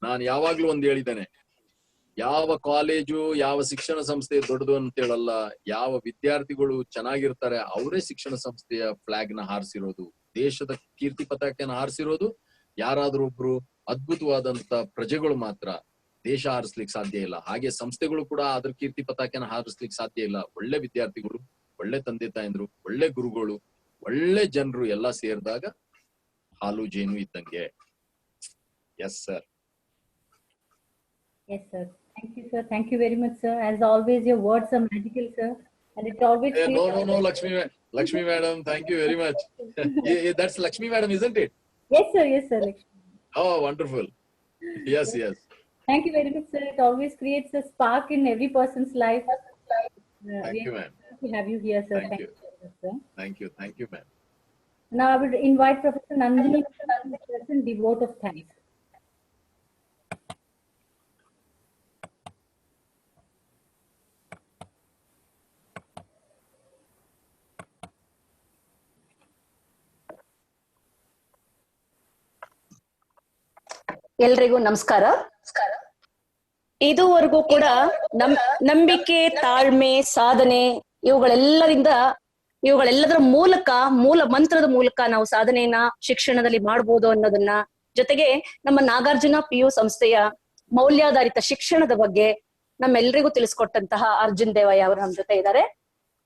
ನಾನು ಯಾವಾಗ್ಲೂ ಒಂದು ಹೇಳಿದ್ದೇನೆ, ಯಾವ college ಯಾವ ಶಿಕ್ಷಣ ಸಂಸ್ಥೆ ದೊಡ್ಡದು ಅಂತ ಹೇಳಲ್ಲ. ಯಾವ ವಿದ್ಯಾರ್ಥಿಗಳು ಚೆನ್ನಾಗಿರ್ತಾರೆ ಅವರೇ ಶಿಕ್ಷಣ ಸಂಸ್ಥೆಯ ಫ್ಲಾಗ್ ನ ಹಾರಿಸಿರೋದು, ದೇಶದ ಕೀರ್ತಿ ಪತಾಕೆನ ಹಾರಿಸಿರೋದು. ಯಾರಾದ್ರೂ ಒಬ್ರು ಅದ್ಭುತವಾದಂತ ಪ್ರಜೆಗಳು ಮಾತ್ರ ದೇಶ ಹಾರಿಸ್ಲಿಕ್ಕೆ ಸಾಧ್ಯ ಇಲ್ಲ. ಹಾಗೆ ಸಂಸ್ಥೆಗಳು ಕೂಡ ಅದ್ರ ಕೀರ್ತಿ ಪತಾಕೆನ ಹಾರಿಸ್ಲಿಕ್ಕೆ ಸಾಧ್ಯ ಇಲ್ಲ. ಒಳ್ಳೆ ವಿದ್ಯಾರ್ಥಿಗಳು, ಒಳ್ಳೆ ತಂದೆ ತಾಯಂದ್ರು, ಒಳ್ಳೆ ಗುರುಗಳು, ಒಳ್ಳೆ ಜನರು ಎಲ್ಲ ಸೇರಿದಾಗ ಹಾಲು ಜೇನು ಇದ್ದಂಗೆ. Yes sir. Yes, sir. Thank you, sir. Thank you very much, sir. As always, your words are magical, sir. And it always... No, Lakshmi madam. Thank you very much. That's Lakshmi madam, isn't it? Yes, sir. Yes, sir. Lakshmi. Oh, wonderful. Yes. Thank you very much, sir. It always creates a spark in every person's life. Thank you, ma'am. To have you here, sir. Thank you. Sir. Thank you, ma'am. Now I would invite Professor Nandini to present the vote of thanks. ಎಲ್ರಿಗೂ ನಮಸ್ಕಾರ. ಇದುವರೆಗೂ ಕೂಡ ನಂಬಿಕೆ, ತಾಳ್ಮೆ, ಸಾಧನೆ ಇವುಗಳೆಲ್ಲದರ ಮೂಲಕ, ಮೂಲ ಮಂತ್ರದ ಮೂಲಕ ನಾವು ಸಾಧನೆಯನ್ನ ಶಿಕ್ಷಣದಲ್ಲಿ ಮಾಡ್ಬೋದು ಅನ್ನೋದನ್ನ, ಜೊತೆಗೆ ನಮ್ಮ ನಾಗಾರ್ಜುನ PU ಸಂಸ್ಥೆಯ ಮೌಲ್ಯಾಧಾರಿತ ಶಿಕ್ಷಣದ ಬಗ್ಗೆ ನಮ್ಮೆಲ್ರಿಗೂ ತಿಳಿಸ್ಕೊಟ್ಟಂತಹ ಅರ್ಜುನ್ ದೇವಯ್ಯ ಅವರು ನಮ್ಮ ಜೊತೆ ಇದ್ದಾರೆ.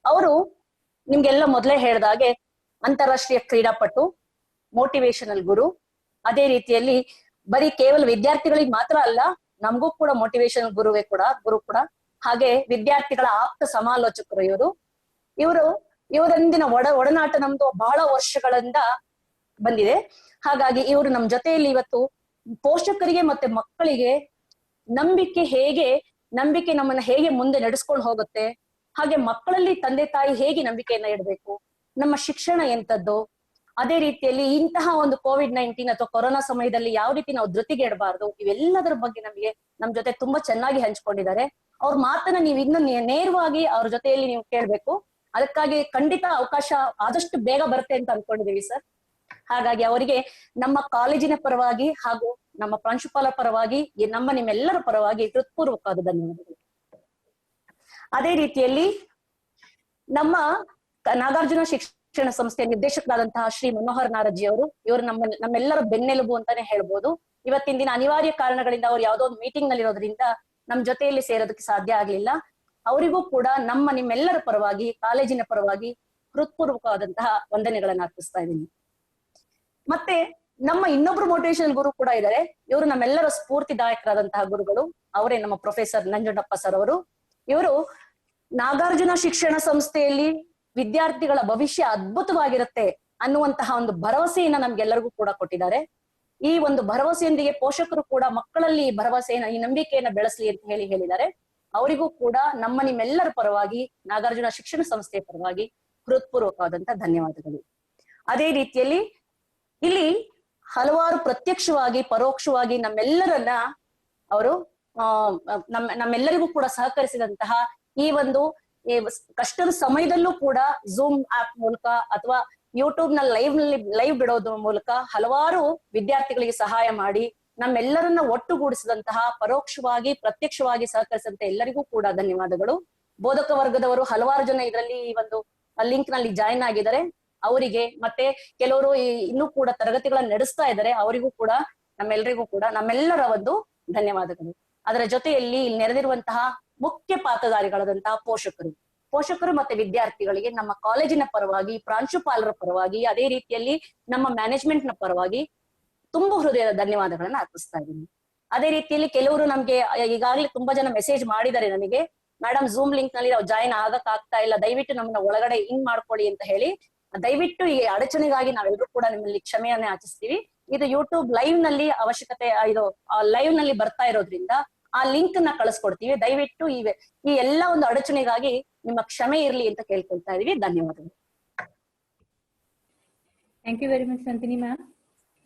ಅವರು ನಿಮ್ಗೆಲ್ಲ ಮೊದಲೇ ಹೇಳ್ದಾಗೆ ಅಂತಾರಾಷ್ಟ್ರೀಯ ಕ್ರೀಡಾಪಟು, ಮೋಟಿವೇಶನಲ್ ಗುರು. ಅದೇ ರೀತಿಯಲ್ಲಿ ಬರೀ ಕೇವಲ ವಿದ್ಯಾರ್ಥಿಗಳಿಗೆ ಮಾತ್ರ ಅಲ್ಲ, ನಮಗೂ ಕೂಡ ಮೋಟಿವೇಶನಲ್ ಗುರು ಕೂಡ. ಹಾಗೆ ವಿದ್ಯಾರ್ಥಿಗಳ ಆಪ್ತ ಸಮಾಲೋಚಕರು ಇವರೊಂದಿನ ಒಡನಾಟ ನಮ್ದು ಬಹಳ ವರ್ಷಗಳಿಂದ ಬಂದಿದೆ. ಹಾಗಾಗಿ ಇವರು ನಮ್ ಜೊತೆಯಲ್ಲಿ ಇವತ್ತು ಪೋಷಕರಿಗೆ ಮತ್ತೆ ಮಕ್ಕಳಿಗೆ ನಂಬಿಕೆ ನಮ್ಮನ್ನ ಹೇಗೆ ಮುಂದೆ ನಡೆಸ್ಕೊಂಡು ಹೋಗುತ್ತೆ, ಹಾಗೆ ಮಕ್ಕಳಲ್ಲಿ ತಂದೆ ತಾಯಿ ಹೇಗೆ ನಂಬಿಕೆಯನ್ನ ಇಡಬೇಕು, ನಮ್ಮ ಶಿಕ್ಷಣ ಎಂತದ್ದು, ಅದೇ ರೀತಿಯಲ್ಲಿ ಇಂತಹ ಒಂದು COVID-19 ಅಥವಾ ಕೊರೋನಾ ಸಮಯದಲ್ಲಿ ಯಾವ ರೀತಿ ನಾವು ಧೃತಿಗೆಡಬಾರ್ದು, ಇವೆಲ್ಲದರ ಬಗ್ಗೆ ನಮ್ ಜೊತೆ ತುಂಬಾ ಚೆನ್ನಾಗಿ ಹಂಚ್ಕೊಂಡಿದ್ದಾರೆ. ಅವ್ರ ಮಾತನ್ನ ನೀವು ಇನ್ನು ನೇರವಾಗಿ ಅವ್ರ ಜೊತೆಯಲ್ಲಿ ನೀವು ಕೇಳ್ಬೇಕು. ಅದಕ್ಕಾಗಿ ಖಂಡಿತ ಅವಕಾಶ ಆದಷ್ಟು ಬೇಗ ಬರುತ್ತೆ ಅಂತ ಅನ್ಕೊಂಡಿದೀವಿ ಸರ್. ಹಾಗಾಗಿ ಅವರಿಗೆ ನಮ್ಮ ಕಾಲೇಜಿನ ಪರವಾಗಿ ಹಾಗೂ ನಮ್ಮ ಪ್ರಾಂಶುಪಾಲರ ಪರವಾಗಿ ನಿಮ್ಮೆಲ್ಲರ ಪರವಾಗಿ ಹೃತ್ಪೂರ್ವಕವಾದ ಧನ್ಯವಾದಗಳು. ಅದೇ ರೀತಿಯಲ್ಲಿ ನಮ್ಮ ನಾಗಾರ್ಜುನ ಶಿಕ್ಷಣ ಸಂಸ್ಥೆಯ ನಿರ್ದೇಶಕರಾದಂತಹ ಶ್ರೀ ಮನೋಹರ್ ನಾರಜಿ ಇವರು ನಮ್ಮೆಲ್ಲರ ಬೆನ್ನೆಲುಬು ಅಂತಾನೆ ಹೇಳ್ಬೋದು. ಇವತ್ತಿನ ದಿನ ಅನಿವಾರ್ಯ ಕಾರಣಗಳಿಂದ ಅವ್ರು ಯಾವ್ದೋ ಒಂದು ಮೀಟಿಂಗ್ ನಲ್ಲಿ ಇರೋದ್ರಿಂದ ನಮ್ ಜೊತೆಯಲ್ಲಿ ಸೇರೋದಕ್ಕೆ ಸಾಧ್ಯ ಆಗ್ಲಿಲ್ಲ. ಅವರಿಗೂ ಕೂಡ ನಿಮ್ಮೆಲ್ಲರ ಪರವಾಗಿ, ಕಾಲೇಜಿನ ಪರವಾಗಿ ಹೃತ್ಪೂರ್ವಕವಾದಂತಹ ವಂದನೆಗಳನ್ನ ಅರ್ಪಿಸ್ತಾ ಇದ್ದೀನಿ. ಮತ್ತೆ ನಮ್ಮ ಇನ್ನೊಬ್ರು ಮೋಟಿವೇಶನಲ್ ಗುರು ಕೂಡ ಇದ್ದಾರೆ. ಇವರು ನಮ್ಮೆಲ್ಲರ ಸ್ಫೂರ್ತಿದಾಯಕರಾದಂತಹ ಗುರುಗಳು. ಅವರೇ ನಮ್ಮ ಪ್ರೊಫೆಸರ್ ನಂಜುಂಡಪ್ಪ ಸರ್ ಅವರು. ಇವರು ನಾಗಾರ್ಜುನ ಶಿಕ್ಷಣ ಸಂಸ್ಥೆಯಲ್ಲಿ ವಿದ್ಯಾರ್ಥಿಗಳ ಭವಿಷ್ಯ ಅದ್ಭುತವಾಗಿರುತ್ತೆ ಅನ್ನುವಂತಹ ಒಂದು ಭರವಸೆಯನ್ನ ನಮ್ಗೆಲ್ಲರಿಗೂ ಕೂಡ ಕೊಟ್ಟಿದ್ದಾರೆ. ಈ ಒಂದು ಭರವಸೆಯೊಂದಿಗೆ ಪೋಷಕರು ಕೂಡ ಮಕ್ಕಳಲ್ಲಿ ಈ ನಂಬಿಕೆಯನ್ನ ಬೆಳೆಸಲಿ ಅಂತ ಹೇಳಿದ್ದಾರೆ. ಅವರಿಗೂ ಕೂಡ ನಿಮ್ಮೆಲ್ಲರ ಪರವಾಗಿ, ನಾಗಾರ್ಜುನ ಶಿಕ್ಷಣ ಸಂಸ್ಥೆಯ ಪರವಾಗಿ ಹೃತ್ಪೂರ್ವಕವಾದಂತಹ ಧನ್ಯವಾದಗಳು. ಅದೇ ರೀತಿಯಲ್ಲಿ ಇಲ್ಲಿ ಹಲವಾರು ಪ್ರತ್ಯಕ್ಷವಾಗಿ, ಪರೋಕ್ಷವಾಗಿ ನಮ್ಮೆಲ್ಲರನ್ನ ಅವರು ನಮ್ಮೆಲ್ಲರಿಗೂ ಕೂಡ ಸಹಕರಿಸಿದಂತಹ ಈ ಒಂದು ಕಷ್ಟದ ಸಮಯದಲ್ಲೂ ಕೂಡ ಝೂಮ್ ಆಪ್ ಮೂಲಕ ಅಥವಾ ಯೂಟ್ಯೂಬ್ ಲೈವ್ ಬಿಡೋದ್ರ ಮೂಲಕ ಹಲವಾರು ವಿದ್ಯಾರ್ಥಿಗಳಿಗೆ ಸಹಾಯ ಮಾಡಿ ನಮ್ಮೆಲ್ಲರನ್ನ ಒಟ್ಟುಗೂಡಿಸಿದಂತಹ, ಪರೋಕ್ಷವಾಗಿ ಪ್ರತ್ಯಕ್ಷವಾಗಿ ಸಹಕರಿಸಿದಂತ ಎಲ್ಲರಿಗೂ ಕೂಡ ಧನ್ಯವಾದಗಳು. ಬೋಧಕ ವರ್ಗದವರು ಹಲವಾರು ಜನ ಇದರಲ್ಲಿ ಈ ಒಂದು ಲಿಂಕ್ ನಲ್ಲಿ ಜಾಯಿನ್ ಆಗಿದ್ದಾರೆ. ಅವರಿಗೆ ಮತ್ತೆ ಕೆಲವರು ಇನ್ನೂ ಕೂಡ ತರಗತಿಗಳನ್ನ ನಡೆಸ್ತಾ ಇದ್ದಾರೆ. ಅವರಿಗೂ ಕೂಡ ನಮ್ಮೆಲ್ಲರಿಗೂ ಕೂಡ ನಮ್ಮೆಲ್ಲರ ಒಂದು ಧನ್ಯವಾದಗಳು. ಅದರ ಜೊತೆಯಲ್ಲಿ ಇಲ್ಲಿ ನೆರೆದಿರುವಂತಹ ಮುಖ್ಯ ಪಾತ್ರಧಾರಿಗಳಾದಂತಹ ಪೋಷಕರು ಮತ್ತೆ ವಿದ್ಯಾರ್ಥಿಗಳಿಗೆ ನಮ್ಮ ಕಾಲೇಜಿನ ಪರವಾಗಿ, ಪ್ರಾಂಶುಪಾಲರ ಪರವಾಗಿ, ಅದೇ ರೀತಿಯಲ್ಲಿ ನಮ್ಮ ಮ್ಯಾನೇಜ್ಮೆಂಟ್ ನ ಪರವಾಗಿ ತುಂಬಾ ಹೃದಯದ ಧನ್ಯವಾದಗಳನ್ನ ಅರ್ಪಿಸ್ತಾ ಇದ್ದೀನಿ. ಅದೇ ರೀತಿಯಲ್ಲಿ ಕೆಲವರು ನಮ್ಗೆ ಈಗಾಗಲೇ ತುಂಬಾ ಜನ ಮೆಸೇಜ್ ಮಾಡಿದ್ದಾರೆ ನನಗೆ, ಮೇಡಮ್ ಝೂಮ್ ಲಿಂಕ್ ನಲ್ಲಿ ನಾವು ಜಾಯಿನ್ ಆಗಕ್ ಆಗ್ತಾ ಇಲ್ಲ, ದಯವಿಟ್ಟು ನಮ್ಮನ್ನ ಒಳಗಡೆ ಇನ್ ಮಾಡ್ಕೊಳ್ಳಿ ಅಂತ ಹೇಳಿ. ದಯವಿಟ್ಟು ಈ ಅಡಚಣೆಗಾಗಿ ನಾವೆಲ್ಲರೂ ಕೂಡ ನಿಮ್ಮಲ್ಲಿ ಕ್ಷಮೆಯನ್ನೇ ಯಾಚಿಸ್ತೀವಿ. ಇದು ಯೂಟ್ಯೂಬ್ ಲೈವ್ ನಲ್ಲಿ ಅವಶ್ಯಕತೆ, ಇದು ಲೈವ್ ನಲ್ಲಿ ಬರ್ತಾ ಇರೋದ್ರಿಂದ ಆ ಲಿಂಕ್ ನ ಕಳಿಸ್ಕೊಡ್ತೀವಿ. ದಯವಿಟ್ಟು ಈ ಎಲ್ಲ ಒಂದು ಅಡಚಣೆಗಾಗಿ ನಿಮ್ಮ ಕ್ಷಮೆ ಇರ್ಲಿ ಅಂತ ಕೇಳ್ಕೊಳ್ತಾ ಇದೀವಿ. ಧನ್ಯವಾದಗಳು. Thank you very much, Nandini ma'am.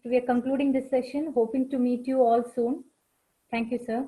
We are concluding this session, hoping to meet you all soon. Thank you, sir.